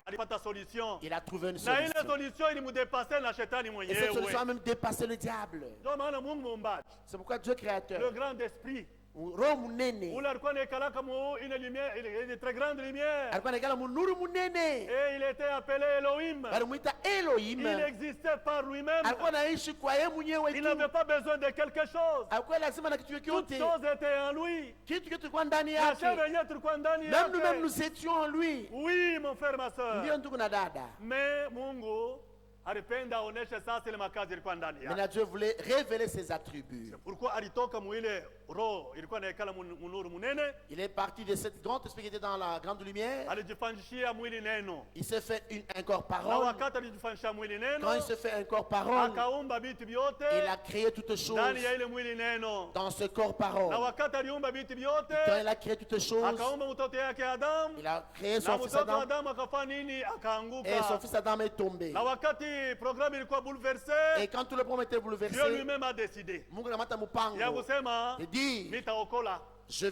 Alipata solution. il a trouvé une Na ile solution. solution ilimudepase na shetani Et cette solution a mwenyewe. même dépassé le diable. Ndio maana Mungu muumbaji, C'est pourquoi Dieu le créateur, grand esprit, roho munene, ule alikuwa anakalaka une lumière, une très grande lumière. alikuwa anagala munuru munene, Et il était appelé Elohim. balimuita Il Elohim. existait par lui-même. Alikuwa anaishi kwa yeye mwenyewe Il tu. n'avait pas besoin de quelque chose. Alikuwa lazima na kitu Toutes kyote, choses étaient en lui. kitu kyote kwa ndani Na sisi yake. wenyewe tulikuwa ndani Même nous-mêmes yake. nous étions en lui. Oui, mon frère, ma soeur. Ndio ndugu na dada. Mais Mungu alipenda aoneshe sasa ile makazi ilikuwa ndani yake. Maintenant Dieu voulait révéler ses attributs. Pourquoi alitoka mwile roho ilikuwa inaekala munuru munene, Il est parti de cette grande esprit qui était dans la grande lumière. alijifanyishia mwili neno. Il s'est fait un corps Na parole. wakati alijifanyishia mwili Quand neno, il se fait un corps parole, akaumba vitu vyote il a créé toutes choses ndani ya ile mwili neno. dans ce corps Na parole. wakati aliumba vitu vyote, Quand il a créé toutes choses, akaumba mtoto yake Adamu. il a créé Na son fils mtoto Adam Adamu akafanya nini? et son Akaanguka. fils Adam est tombé. Na wakati programu ilikuwa bouleversée, Et quand tout le problème était Dieu bouleversé, lui-même a décidé Mungu anamata ya mpango. kusema Il dit, nitaokola, je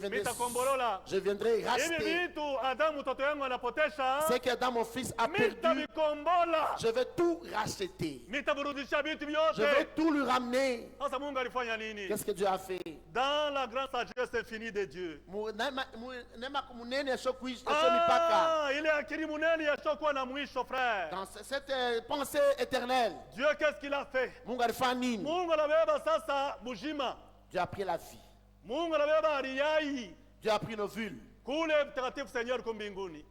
viendrai hivi racheter vitu Adamu mtoto yangu anapotesha, ce qu'Adam mon fils a perdu. mitavikombola, Je vais tout racheter. mitaburudisha vitu Je vais vyote. tout lui ramener. Sasa Mungu alifanya nini? Qu'est-ce que Dieu a fait? Dans la grande sagesse infinie de Dieu. Neema munene yashokuisha mipaka. Ile akili munene yashokuwa na mwisho, frère. Dans cette pensée éternelle, Dieu qu'est-ce qu'il a fait? Mungu alifanya nini? Mungu anabeba sasa bujima. Dieu a pris la vie. Mungu anabeba ariyai Dieu a pris nos vues kule mtakatifu Seigneur kumbinguni.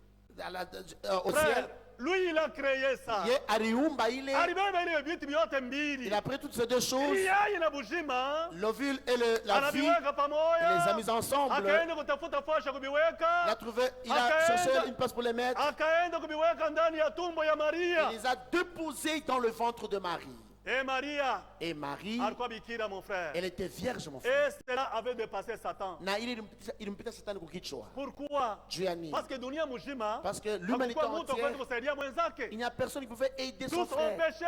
au Frère, ciel. lui il a créé ça. Ye aliumba ile. Alibeba ile vitu vyote mbili. Il a pris toutes ces deux choses, Ariyai na bujima. l'ovule et la vie, Anaviweka il pamoja. les a mis ensemble. Akaenda kutafuta fasha kubiweka. Il a cherché une place pour les mettre. Akaenda kubiweka ndani ya tumbo ya Maria. Il les a déposés dans le ventre de Marie. Et Maria Et Marie, alikuwa bikira, mon frère. elle était vierge, mon frère. Et cela avait dépassé Satan. Na ili ilimpita shetani kukichwa. Pourquoi? Juu ya nini? Parce que dunia mzima Parce que l'humanité hakukuwa mtu entière, kwenda kusaidia mwenzake. il n'y a personne qui pouvait aider son Tous ont frère. péché.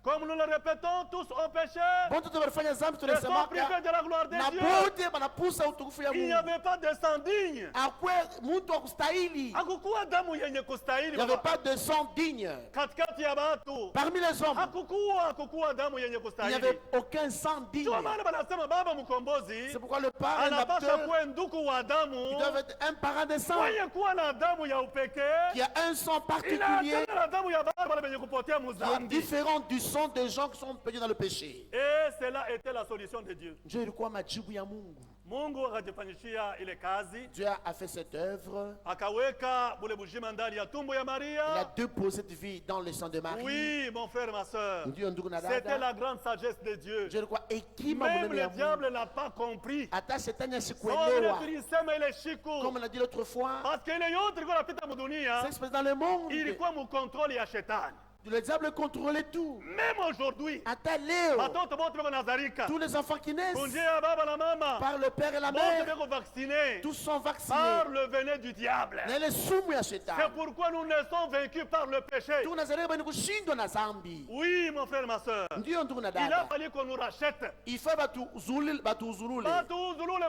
Comme nous le répétons, tous ont péché. Bon, tout walifanya zambi Ils sont tunasema privés de la gloire de na Dieu. bote banapusa utukufu ya Il n'y Mungu. avait pas de sang digne. Akwe mtu wa kustahili. Hakukuwa damu yenye Il kustahili n'y avait pas de sang digne. katikati ya watu. Parmi les hommes, Hakukuwa damu yenye il n'y kustahili. avait aucun sang digne. Ndio maana banasema baba mkombozi C'est pourquoi le parent et anapasha l'adopteur, kuwa ndugu wa damu ils doivent être un parent de sang mwenye kuwa na damu ya upekee qui a un sang particulier inaachana na damu ya baba wale wenye kupotea qui est muzambi. différent du sang sont des gens qui sont perdus dans le péché. Et cela était la solution de Dieu. Dieu ilikuwa majibu ya Mungu. Mungu akajifanyishia ile kazi, Dieu a fait cette œuvre. akaweka bule bujima ndani ya tumbo ya Il a Maria. déposé cette vie dans le sang de Marie. Oui, mon frère, ma soeur. Ndio ndugu na C'était dada. la grande sagesse de Dieu. Dieu ilikuwa hekima Même mwenendo ya le Mungu. diable n'a pas compris. Hata shetani Sobre asikuelewa. tulisema ile shiku. Comme on a dit l'autre fois, Parce que ile yote ilikuwa napita mudunia, c'est exprès dans le monde. ilikuwa mukontroli ya shetani. Le diable contrôlait tout. Même aujourd'hui, Hata leo, batoto bote beko nazarika. tous les enfants qui naissent Kunjia ya baba na mama. par le père et la Bote mère, beko vaccinés tous sont par vaccinés. le venin du diable. Na ile sumu ya C'est shetani. pourquoi nous ne sommes vaincus par le péché. Tunazaliwa bani kushindwa na zambi. Oui, mon frère, ma soeur. Ndio ndugu na Il a dada. fallu qu'on nous rachète. Il faut batuzulule. Pas tous Zouloule,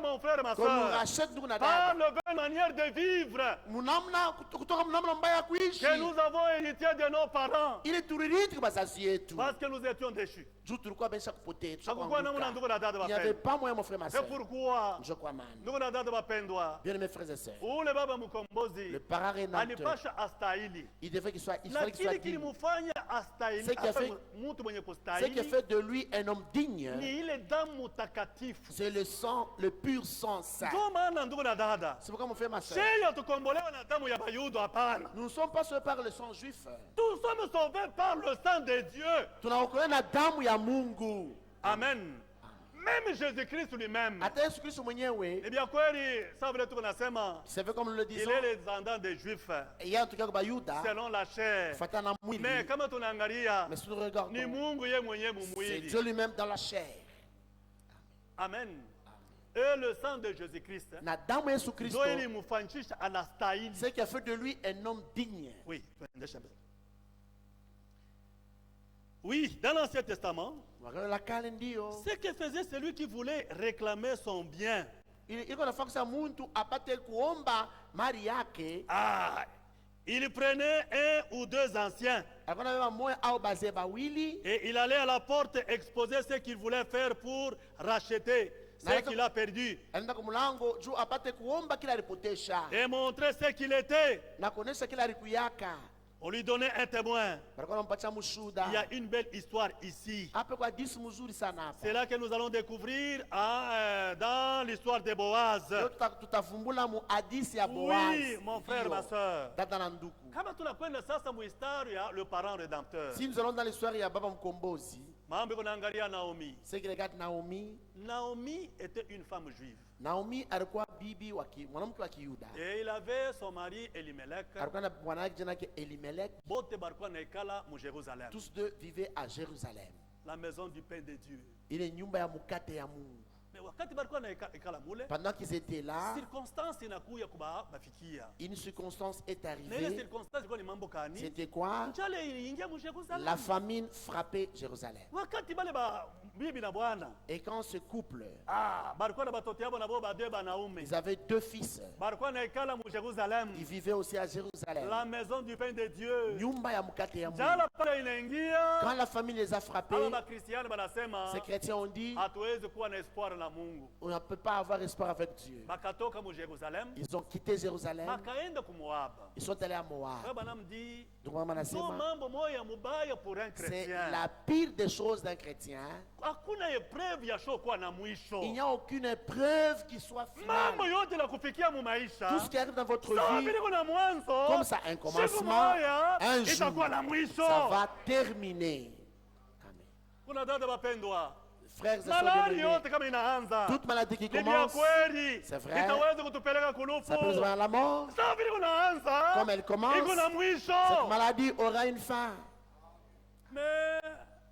mon frère, ma Qu'on nous soeur. rachète ndugu na Par dada. la bonne manière de vivre Munamna kutoka mnamna mbaya kuishi. que nous avons hérité de nos parents. Ili tuririti kwa bazazi yetu. Parce que nous étions déchus. Juu tulikuwa besha kupotea. Hakukuwa namna ndugu na dada Il n'y avait wapendwa. pas moyen mon frère ma C'est soeur. pourquoi Je crois man. ndugu na dada wapendwa, Bien mes frères et sœurs. ule baba mkombozi Le parent rédempteur, alipasha astahili, il fallait qu'il soit lakini digne. kilimufanya astahili Ce qui a fait- mtu mwenye Ce qui kustahili fait de lui un homme digne, ni ile damu takatifu. c'est le sang, le pur sang saint. Ndio maana ndugu na dada, C'est pourquoi mon frère ma soeur, sisi hatukombolewa na damu ya Bayudo, hapana. nous ne sommes pas sauvés par le sang juif. Nous sommes sauvés par le sang de Dieu. Tunaokolewa na damu ya Mungu. Amen. Même Jésus-Christ lui-même. Hata Yesu Kristo mwenyewe, Eh bien kweli, ça vile tuko nasema, c'est vrai comme nous le il disons, est les descendants des Juifs yeye anatokea kwa Yuda, selon la chair. fatana na mwili. Mais kama tunaangalia, Mais si nous ni regardons, Mungu yeye mwenyewe c'est mumwili. Dieu lui-même dans la chair. Amen. Et le sang de Jésus-Christ, Na damu ya Yesu Kristo, ndio ilimfanyisha anastahili. ce qui a fait de lui un homme digne. Oui, tuendeshe mbele. Oui, dans l'Ancien Testament, Wakati la kale ndio ce que faisait celui qui voulait réclamer son bien, iko nafaa kusema muntu apate kuomba mali yake, il prenait un ou deux anciens alikuwa anabeba moya au bazee bawili, et il allait à la porte exposer ce qu'il voulait faire pour racheter ce qu'il a perdu anaenda kwa mlango juu apate kuomba kila alipotesha et montrer ce qu'il était. na kuonesha kila alikuyaka. On lui donnait un témoin. Walikuwa wanampatia Il y a mshuhuda. une belle histoire ici. Hapa kwa disi mzuri sana hapa. C'est là que nous allons découvrir dans l'histoire de Boaz. Leo tutavumbula mu hadisi ya Oui, Boaz. mon frère, Ndio. ma soeur. Dada na nduku. Kama tunakwenda sasa muhistoria ya le parent rédempteur. Si nous allons dans l'histoire ya baba mkombozi, Mambo kunaangalia Naomi. c'est que regarde Naomi. Naomi était une femme juive. Naomi alikuwa bibi wa mwanamke wa Kiyuda. Et il avait son mari Elimelech. Alikuwa na bwana yake jina yake Elimelech. Bote barikuwa naikala mu Jérusalem. Tous deux vivaient à Jérusalem. La maison du pain de Dieu. Ile nyumba ya mkate ya Mungu. Mais wakati barikuwa naikala mule, Pendant qu'ils étaient là, circonstance inakuya kubafikia. une circonstance est Na ile arrivée. circonstance ilikuwa ni mambo kani? C'était quoi? Njale iliingia mu Jérusalem. La famine frappait Jérusalem. Wakati bale ba bibi na bwana, Et quand ce couple, barikuwa na batoto yabo nabo bade banaume. ils avaient deux fils, Barikuwa naikala mu Jérusalem. ils vivaient aussi à Jérusalem. La maison du pain de Dieu. Nyumba ya mkate ya Mungu. Njala pale inaingia. Quand la famine les a frappés, Aba bakristiani banasema ces chrétiens ont dit, hatuwezi kuwa na espoir na Mungu. on ne peut pas avoir espoir avec Dieu. Bakatoka mu Jérusalem, Ils ont quitté Jérusalem, bakaenda ku Moab. ils sont allés à Moab. Baba namdi, Donc maman so anasema, mambo moya mubaya pour un c'est chrétien. la pire des choses d'un chrétien. Hakuna epreuve ya shokuwa na mwisho. Il n'y a aucune épreuve qui soit Mambo finale. yote la kufikia mu maisha. Tout ce qui arrive dans votre Sawa vie, vile kuna mwanzo. comme ça, un siku commencement, moya un jour, itakuwa na mwisho. ça va terminer. Amen. Kuna dada bapendwa. Frères et sœurs Malali bien-aimés, yote kama inaanza. toute maladie qui Ni vya commence, kweli. C'est vrai. Itaweza kutupeleka kulufu. ça peut nous amener à la mort. Sawa vile kunaanza. Comme elle commence, iko na mwisho. cette maladie aura une fin. Mais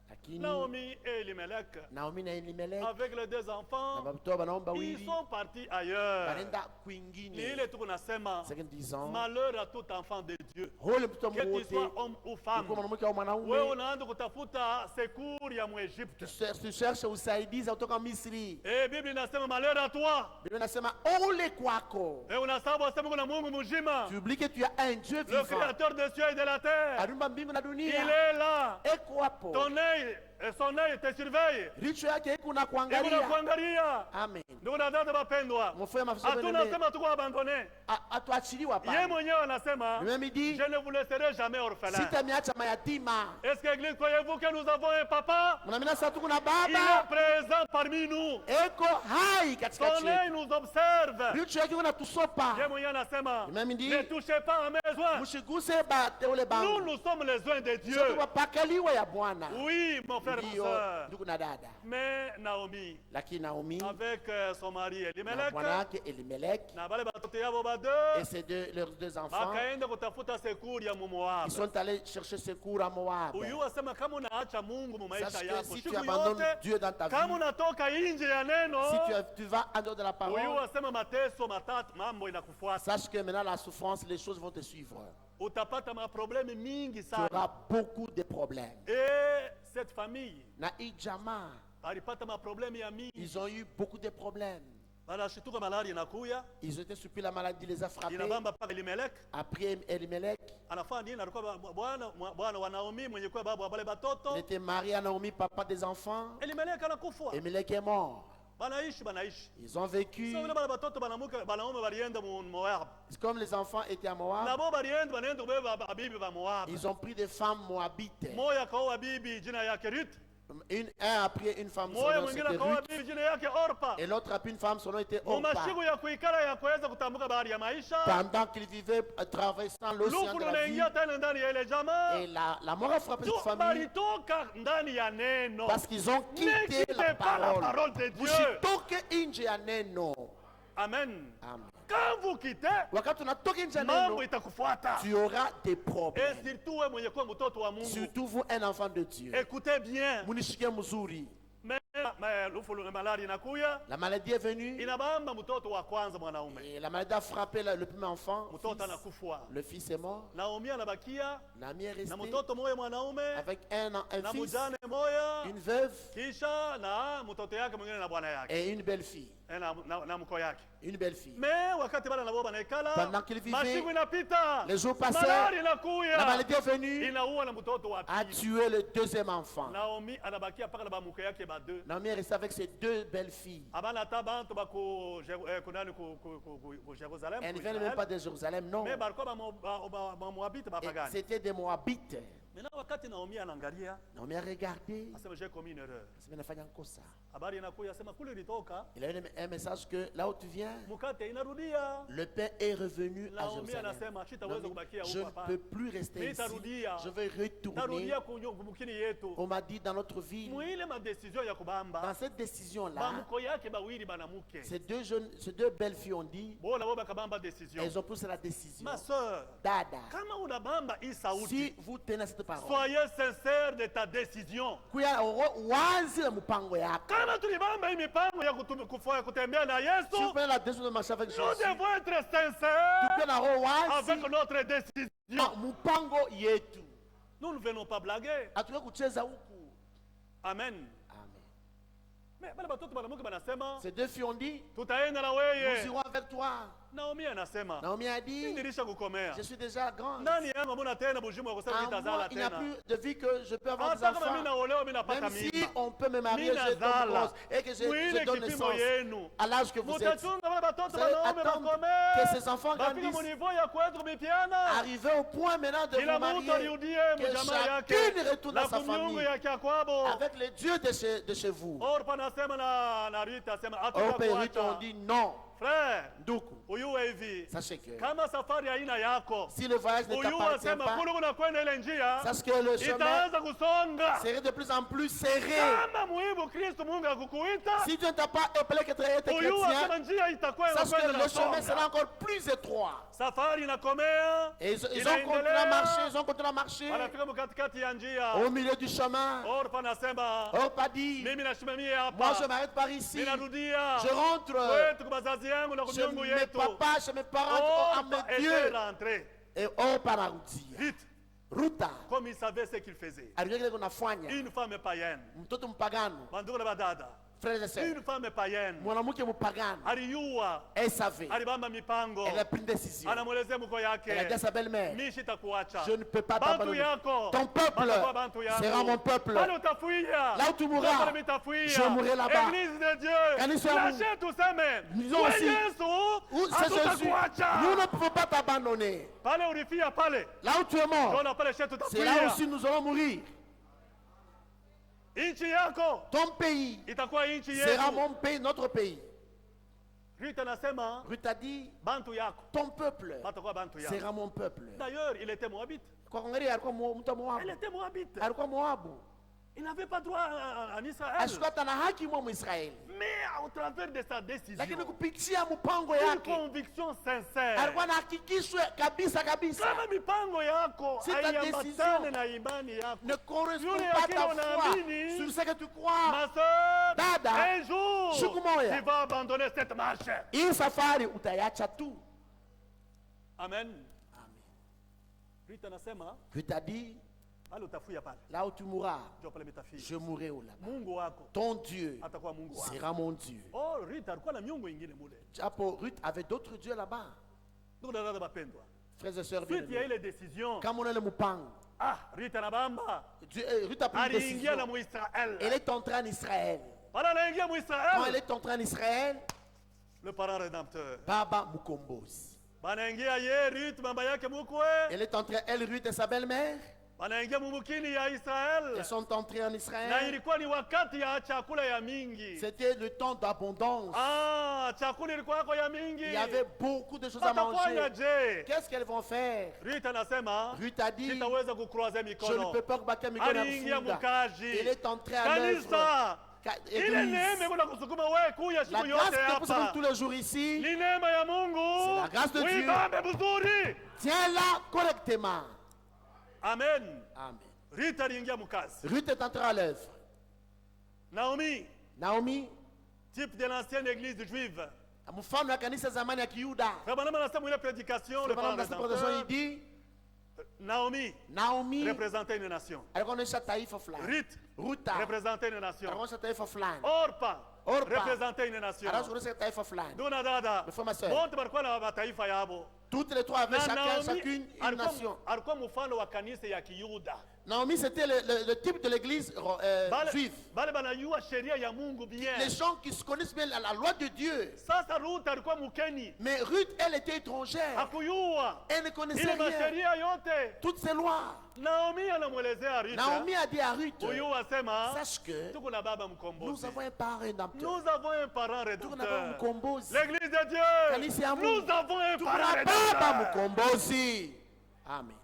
Lakini Naomi et Elimelech, Naomi na Elimelech avec les deux na enfants, watoto wanaomba ils wili sont partis ailleurs. wanaenda Ni kwingine. ile tu kunasema C'est qu'ils disent, malheur à tout enfant de Dieu. hole mtoto Que tu wote, sois homme ou femme. uko mwanamke au Wewe mwanaume, unaanza kutafuta secours ya Mwegypte. tu cherches usaidizi kutoka Misri. Eh, Biblia inasema malheur à toi. Biblia inasema ole kwako. Eh, unasahau wasema kuna Mungu mzima. Tu oublies que tu as un Dieu Le vivant. créateur des cieux et de la terre. Aliumba mbingu na Il dunia. est là. Eko hapo. Ton œil Et son œil te surveille. richo yake iko na Iko kuangalia. nakuangalia. Amen. Ndugu na dada wapendwa, Mfanye mafisho hatuna benene. sema tuko abandone. Atuachiliwa Yeye pa. mwenyewe anasema, Lui-même dit, je ne vous laisserai jamais orphelin. sitamiacha mayatima. Est-ce que l'église, croyez-vous que nous avons un papa? Mnaamini sasa tuko na Il est baba. présent parmi nous. Eko hai katika Son œil chetu. nous observe. Richo yake iko na tusopa. Yeye mwenyewe anasema, Lui-même dit, ne touchez pas à mes oins. mshiguse bateule Nous, bangu. nous sommes les oins de Dieu. Sote wapakaliwa ya Bwana. Oui, mon frère, ma Ndiyo, soeur. ndugu na dada. Mais Naomi, Lakini Naomi avec son mari na Elimelech, bwana wake Elimelech na bale batoto yabo deux, et leurs deux enfants, bakaenda kutafuta secours ya Moab. ils sont allés chercher secours à Moab. Huyu asema kama unaacha Mungu mu maisha Sache que yako si siku tu abandonnes yote, Dieu dans ta kama vie, unatoka nje ya neno, tu vas en dehors de la huyu parole, asema mateso matatu mambo inakufuata. sache que maintenant la souffrance, les choses vont te suivre. Utapata maprobleme mingi Tu sana. auras beaucoup de problèmes. Et cette famille Na Ijama, alipata maprobleme ya mingi. ils ont eu beaucoup de problèmes. Banashituka malaria inakuya, Ils étaient surpris, la maladie les a frappés. inabamba paka Elimelech. Après Elimelech, Anafanya nini? Alikuwa bwana wa Naomi mwenye kuwa baba wa wale il batoto. était marié à Naomi, papa des enfants. Elimelech anakufa. Elimelech est mort. Banaishi. Ils ont vécu. Sasa wale bale batoto banaume balienda mu Moab. Comme les enfants étaient à Moab, Nabo banaenda kubeba babibi ba Moab. ils ont pris des femmes moabites. Moya akaoa bibi jina yake Ruth. Un a pris une femme, son Moya nom mwingine c'était akaoa Ruth. bibi jina yake Orpa. Et l'autre a pris une femme, son nom était Orpa. Mumashiku ya kuikala ya kuweza kutambuka bahari ya maisha. Pendant qu'ils vivaient traversant l'océan Lufu de la vie, lunaingia tena ndani ya ile jamaa. et la mort a frappé cette famille Balitoka ndani ya neno. parce qu'ils ont Ne quitté quittez la pas la parole. parole de Dieu. Musitoke nje ya neno. Amen. Amen. Quand vous quittez, Wakati unatoka nje ya mambo neno, itakufuata. tu auras des Et problèmes. surtout wewe mwenye kuwa mtoto wa Mungu. Surtout vous, un enfant de Dieu. Écoutez bien. Munishike mzuri. Mais lufu malaria inakuya. La maladie est venue Inabamba mtoto wa kwanza mwanaume. et la maladie a frappé le premier enfant. Mtoto Fils. anakufa. Le fils est mort. Naomi anabakia L'ami est na resté mtoto moya mwanaume avec un na fils, mujane moya une veuve kisha na mtoto yake mwingine na bwana yake et une belle-fille. na mko yake. Une belle-fille. Mais wakati bana nabo banaikala, Pendant qu'il vivait, masiku inapita, les jours passaient, malaria inakuya, la maladie est venue, inaua na mtoto wa a pili. tué le deuxième enfant. Naomi anabakia paka na bamuke yake ba deux. Naomi est restée avec ses deux belles-filles. Abana ata bantu bako kunani ku Jerusalem. Elles ne viennent même pas de Jérusalem, non. Mais barko ba Moabite ba Et pagani. c'était des Moabites. Maintenant wakati Naomi anaangalia, Naomi a regardé. asema j'ai commis une erreur. C'est nafanya kosa. Habari inakuya asema kule ilitoka, Il a eu un message que là où tu viens, mukate inarudia. le pain est revenu à Naomi Jérusalem. anasema sitaweza Naomi, kubakia je huko ne hapa. peux plus rester Mimi ici. tarudia. Je vais retourner. Tarudia kumukini yetu. On m'a dit dans notre ville, Mwile ma decision ya dans kubamba. cette décision-là, Bamuko yake bawili banamuke. ces deux belles filles ont dit, Bola boba kabamba decision. elles ont pris la décision. Ma soeur, Dada, kama unabamba hii sauti, si vous tenez cette parole, soyez sincère de ta décision. kuya wazi la mpango yako. Kama tulibamba hii mipango ya kutembea na Si vous Yesu, prenez la décision de marcher avec nous Jésus, devons être tu sincères peux la wazi avec notre décision. na mpango yetu. Nous ne venons pas blaguer. Hatuwe kucheza huku. Amen. Amen. Mais bale batoto banamuke banasema, Ces deux filles ont dit, tutaenda na nous wewe. irons avec toi. Naomi anasema, Naomi a mimi dit, nilisha kukomea. je suis déjà grande. Ndani yangu hamuna tena bujimu wa kusema En moi, nitazala il n'y a tena. plus de vie que je peux avoir des Hata kama mimi enfants. naolewa mimi napata Même si mimba. on peut me marier, Mina je tombe zala. grosse et que je Mwile donne kipimo naissance yenu. à l'âge que vous êtes. Mutachunga wale batoto Vous allez banaume attendre bakome. que ces enfants Bafike grandissent. mu niveau ya kwetu kumipiana. Arrivé au point maintenant de Kila vous mtu marier, arudie que mjamaa yake. chacune retourne Na à sa kumyungu famille yake ya kwabo. avec les dieux de chez vous. Orpa anasema na Rita asema Au péril, on hatuta dit non. Frère, Nduku, uyuwe hivi. sachez que Kama safari haina yako. si le voyage ne Uyuwe t'appartient asema pas, kule kunakwenda ile njia. sache que le chemin Itaanza kusonga. serait de plus en plus serré. Kama muhibu Kristo Mungu akukuita. Si Dieu ne t'a pas appelé que tu es Uyuwe asema chrétien, njia itakuwa sache que inakwenda le chemin sera kusonga. encore plus étroit. Safari inakomea. Et ils ont continué à marcher, ils ont continué à marcher Wanafika katikati ya njia. au milieu du chemin. Orpa anasema Orpa dit, mimi nasimamia moi hapa. je m'arrête par ici, Ninarudia. je rentre Kwetu kwa bazazi yangu na chez kumyungu mes yetu. papas, chez mes parents, à Orpa mes était dieux. rentré. Et Orpa narudia. Vite. Ruta, Comme il savait ce qu'il faisait. alikuwa kile kunafanya Une femme païenne. mtoto mpagano. Bandugu na badada. Frères et sœurs, une femme païenne mwanamke mpagani aliyua, elle savait, alibamba mipango, elle a pris une décision. anamwelezea mko Elle a dit à yake, sa belle-mère, mimi sitakuacha. je ne peux pas Bantu t'abandonner. yako, Ton peuple batakuwa bantu yangu. sera mon peuple. Pale utafuia, Là où tu mourras, pale mitafuia. je mourrai là-bas. Église de Dieu, Kanisa ya Mungu. lâchez tuseme, Nous we aussi. Yesu, C'est Jésus. hatutakuacha. Nous ne pouvons pas t'abandonner. Pale ulifia pale, Là où tu es mort, ndio pale shetu c'est là tutafuia. aussi nous allons mourir. Nchi yako Ton pays itakuwa nchi sera yetu. mon pays, notre pays. Ruth anasema Ruth a dit, bantu yako ton peuple batakuwa bantu yako. sera mon peuple. D'ailleurs, il était moabite. Kwa kuangalia alikuwa mtu wa Elle Moabu. était moabite. Alikuwa Moabu. Il n'avait pas droit en Israël. Asikuwa hata na haki mwa Mwisraeli. Mais au travers de sa décision, Lakini kupitia mpango une yake conviction sincère, alikuwa na hakikishwe kabisa kabisa. kama mipango yako Si ta haiambatane décision na imani yako, Ne correspond Yule pas à akili ta foi unaamini, sur ce que tu crois. ma sœur, Dada, un jour, siku moja, tu vas abandonner cette marche. hii safari utayacha tu. Amen. Amen. Ruth anasema Ruth a dit, pale utafuia pale, là où tu mourras, ndio pale mitafia. je mourrai là-bas. Mungu wako Ton Dieu atakuwa Mungu wako. sera mon Dieu. Oh, Ruth alikuwa na miungu ingine mule. Japo, Ruth avait d'autres dieux là-bas. Ndugu na dada bapendwa, Frères et sœurs suite ya bien-aimés. ile decision, Quand on est le moupango, Ruth anabamba Ruth a pris une aliingia na décision. Muisrael. Elle est entrée en Israël. Pale anaingia Quand elle Muisrael, est entrée en Israël, le parent rédempteur. Baba Mukombozi. Banaingia ye Ruth mama yake mukwe, Elle est entrée, elle, Ruth et sa belle-mère, banaingia mumukini ya Israel. elles sont entrées en Na Israël. ilikuwa ni wakati ya chakula ya mingi. C'était le temps d'abondance. Chakula ilikuwa yako ya mingi. Il y avait beaucoup de choses à Watafanya manger. je? Qu'est-ce qu'elles vont faire? Ruth anasema Ruth a dit, sitaweza kukroaze je ne mikono. peux pas kubakia mikono ya Aliingia kufunga. mukaji. Elle est entrée à l'œuvre. Kanisa, ile neema Église. kuna kusukuma wewe kuya La siku grâce yote que vous avez tous hapa. les jours ici, Ni neema ya Mungu. C'est la grâce de Dieu. Uibambe vizuri. tiens-la correctement. Amen. Amen. Ruth aliingia mukazi. Ruth est entrée à l'œuvre. Naomi, Naomi, type de l'ancienne église juive. mfano ya kanisa zamani ya Kiyuda. Frère Branham anasema ile prédication, le parent Dans cette prédication, il rédempteur, dit, Naomi Naomi représentait une nation. alikuwa anaonyesha taifa fulani. Ruth Ruta représentait une nation. anaonyesha taifa fulani. Orpa Orpa représentait une nation. anaonyesha taifa fulani. Duna dada, Mais frère, ma sœur, wote walikuwa na mataifa yabo. toutes les trois avaient Na chacune une nation. alikuwa mfano wa kanisa ya Kiyuda. Naomi, c'était le type de l'église juive. Bale banayua sheria ya Mungu bien. Les gens qui se connaissent bien la loi de Dieu. Sasa Ruth alikuwa mkeni. Mais Ruth, elle était étrangère. Hakuyua Elle ne connaissait ile rien. masheria yote. Toutes ces lois. Naomi anamwelezea Ruth. Naomi a dit à Ruth, Huyu asema sache que tuko na baba nous mkombozi. avons un parent rédempteur. Nous avons un parent Tuko na baba rédempteur. mkombozi. L'église de Kanisa Dieu. ya Mungu. Nous avons un Tuko parent na baba rédempteur. mkombozi. Amen.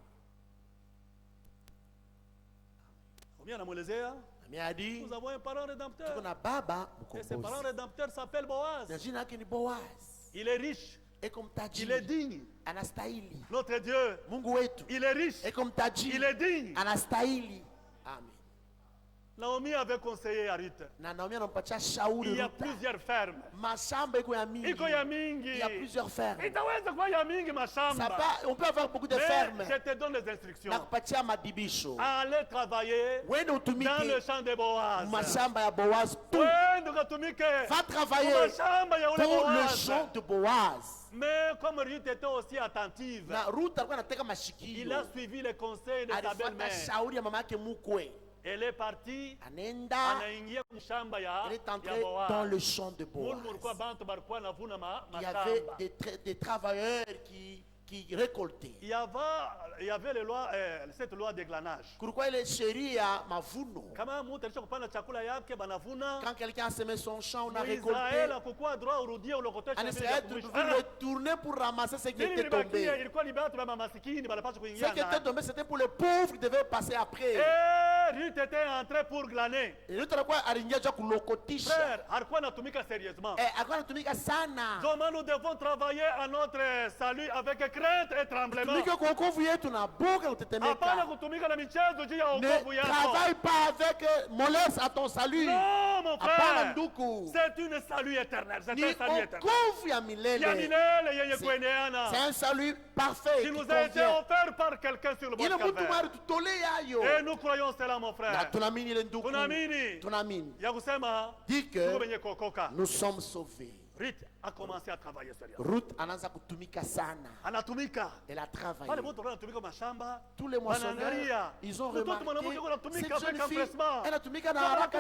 Combien anamwelezea? Nami a dit, Nous avons un parent rédempteur. tuko na baba Et ce parent mkombozi. rédempteur s'appelle Boaz. Na jina yake ni Boaz. Il est riche. Et comme Il est tajiri, digne. anastahili. Notre Dieu, Mungu wetu. il est riche. Et comme tajiri, Il est digne. anastahili. Amen. Naomi avait conseillé à Ruth. Na Naomi anampatia shauri Il y a Ruta. plusieurs fermes. Mashamba iko ya mingi. Iko ya mingi. Il y a plusieurs fermes. Itaweza kuwa ya mingi Ça mashamba. va, on peut avoir beaucoup de Mais fermes. je te donne les instructions. Nakupatia madibisho. Allez travailler Wende dans le utumike champ de Boaz. mashamba ya Boaz tu. Wende ukatumike Va travailler kwa mashamba ya ule pour le Boaz. champ de Boaz. Mais comme Ruth était aussi attentive, Na Ruth alikuwa anateka il a mashikio. suivi les conseils de sa Alifuata belle-mère. shauri ya mama yake mukwe. Elle est partie, Anaenda, anaingia mshamba ya elle est ya entrée Boaz. dans le champ de Mungu mulikuwa Boaz. bantu balikuwa navuna Il y avait mashamba. des travailleurs qui récoltaient. Il y avait les lois, cette loi d'églanage. Kulikuwa ile sheria ya mavuno. Kama mtu alisha kupanda chakula yake banavuna, Quand quelqu'un a semé son champ, on a Israël récolté. hakukuwa droit urudie ulokotesha En vile Israël, vya tu kumwisho. devais retourner pour ramasser ce qui Vile était vilibakia tombé. ilikuwa ni batu ba mamasikini banapaswa Ce kuingia qui était ndani. tombé, c'était pour les pauvres qui devaient passer après. Et Ruth était entré pour glaner. Et Ruth alikuwa aliingia juu ya kulokotisha. Frère, alikuwa anatumika sérieusement. Alikuwa anatumika sana. Comment nous devons travailler à notre salut avec crainte et tremblement. Tumike kwa wokovu yetu na boga Hapana kutetemeka. kutumika na michezo juu ya Ne wokovu yako. travaille pas avec mollesse à ton salut. Non, mon Hapana frère. ndugu. C'est une salut éternel. C'est Ni un salut éternel. wokovu ya Ya milele. milele yenye C'est kueneana. un salut parfait Qui qui nous a été convient. offert par quelqu'un sur le bois Ile de mtu Calvaire. mwari tutolea yo. Et nous croyons cela, mon Na frère. tunaamini ile ndugu. Tunaamini Tunaamini. ya kusema Dit tuko que wenye kuokoka. nous sommes sauvés. Ruth a commencé à travailler sérieux. Ruth anaanza kutumika sana. Anatumika. Elle a Pale travaillé. moto wanatumika mashamba. Tous les moissonneurs, Wanaangalia. ils ont Mtoto mwanamke remarqué anatumika cette avec jeune fille, empressement. elle anatumika na haraka.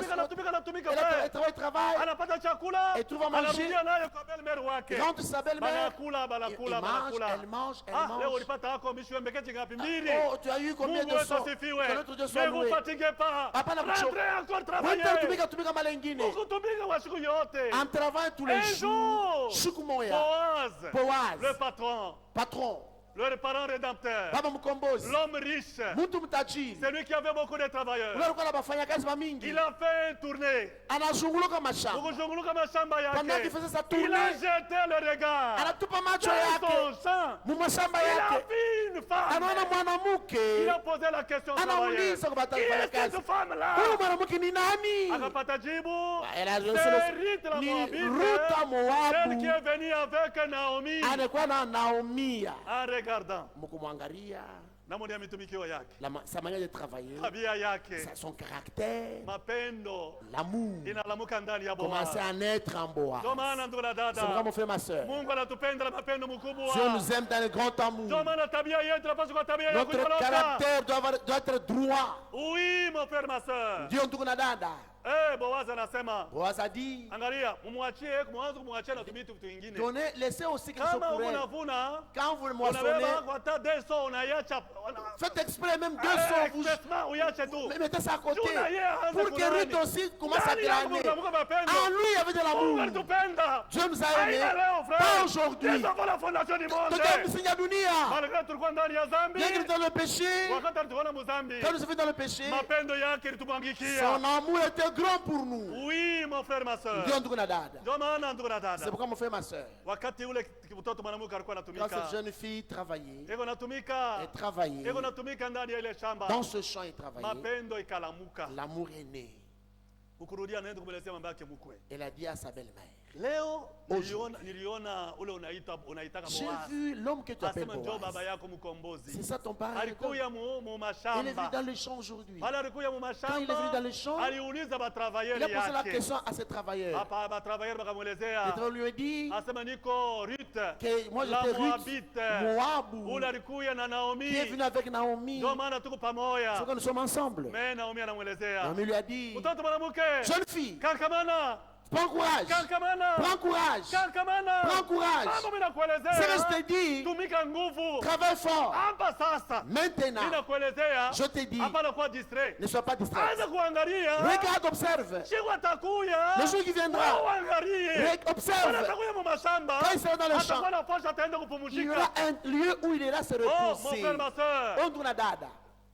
Anatumika. Elle travaille. Anapata chakula. Et trouve à manger. Anarudia nayo kwa belle-mère wake. Rentre sa belle-mère. Banakula. Elle mange. Leo ulipata hako mishwe mbeketi ngapi mbili. Oh, tu as eu combien Mungu de wetu sons? asifiwe. Que notre Dieu soit Mais vous loué. fatiguez pas. Hapana kuchoka. Rentrez encore Wende travailler. tumika mara ingine. Ukutumika wa siku yote. En travaillant tous les Un jours. jour, Siku moya. Boaz, Boaz. le patron, Patron. le parent rédempteur, Baba mkombozi. l'homme riche, Mtu mtajiri. c'est lui qui avait beaucoup de travailleurs. Ule alikuwa na wafanyakazi mingi. Il a fait une tournée. Anazunguluka mashamba. Ukuzunguluka mashamba Pendant qu'il yake. faisait sa Il a tournée, jeté le regard anatupa macho dans son yake champ. mu mashamba Il a yake. vu une femme. Anaona Il mwanamke. a posé la question au travailleur. Anauliza kwa Qui est wafanyakazi. cette femme-là? Huyu mwanamke ni nani? Akapata jibu. Elle a C'est Ruth la ni Moabite, Ruta celle qui Moabu. est venue avec Naomi. Anakuwa na Naomia. En regardant Mkumwangalia namna ya mitumikio yake, sa manière de travailler, tabia yake, son caractère, mapendo l'amour inalamuka ndani ya commençait Boaz. à naître en Boaz. Ndio maana ndugu na C'est pourquoi dada, mon frère, ma soeur, Mungu anatupenda na mapendo Dieu mkubwa. nous aime dans le grand amour. Ndio maana tabia yetu inapaswa kuwa tabia ya Notre kunyoroka. caractère doit être droit. Oui, mon frère, ma soeur. Dieu ndugu na dada. Boaz anasema, Boaz a dit, angalia, mumwachie mwanzo, kumwachia na tumie vitu vingine. donnez, laissez aussi quelque chose Kama pour elle. unavuna, Quand vous le moissonnez, unabeba kwa hata deso unaiacha. faites exprès même 200 vous Expressement uiache tu. mettez ça à côté. Tuna yeye aanze Pour que kunani. Ruth aussi commence à Ndani yako glaner. mnamuka mapendo. En lui, il y avait de Mungu l'amour. alitupenda. Dieu nous a aimés. Haina leo, frère. Pas aujourd'hui. Yesu ako la fondation du monde. Toka msingi ya dunia. Malgré tulikuwa ndani ya dhambi, Bien qu'il était dans le péché, wakati alituona muzambi, quand nous étions dans le péché, mapendo yake ilitumwangikia. son amour était grand pour nous. Oui, mon frère, ma soeur. Dieu ndugu na dada. Ndio maana ndugu na C'est dada, pourquoi mon frère, ma soeur, wakati ule mtoto mwanamke alikuwa quand anatumika, cette jeune fille travaillait, eko natumika, elle travaillait, eko natumika ndani ya ile shamba, dans ce champ elle travaillait, mapendo ikalamuka. l'amour est né. Ukurudia naenda kumwelezea mambo yake mkwe. Elle a dit à sa belle-mère, Leo niliona ule unaitaka j'ai Boaz. vu l'homme que tu appelles Asema njoo baba Boaz. yako C'est mkombozi. ça ton père. Alikuya mu Il est venu mashamba. dans les champs aujourd'hui. Pale alikuya mu Quand il est venu dans mashamba, les champs, aliuliza il a batravailleurs posé la yake. question à ses travailleurs. Hapa batravailleurs Les bakamwelezea, travailleurs lui ont dit asema niko Ruth, que moi la j'étais Ruth, Moabite. Moabu, Ule alikuya na qui est Naomi. venu avec Naomi. Ndio maana tuko C'est pamoja. pourquoi nous sommes ensemble. Me Naomi anamwelezea, Naomi lui a dit, mtoto mwanamke, jeune fille, kankamana, prends courage, kankamana, prends courage, kankamana. prends courage. Mambo mimi C'est ce que je nakuelezea, te dis, tumika nguvu. travaille fort. Hapa sasa Maintenant, ninakuelezea, je te dis, hapana kuwa distrait. ne sois pas distrait. Anza kuangalia, Regarde, observe. siku atakuya, Le jour qui viendra, uangalie. observe. Atakuya mu mashamba, Quand il sera dans le champ, atakuwa na posha, ataenda il y kupumzika. aura un lieu où il ira se Oh, mon reposer. frère, ma soeur, Ondu na dada,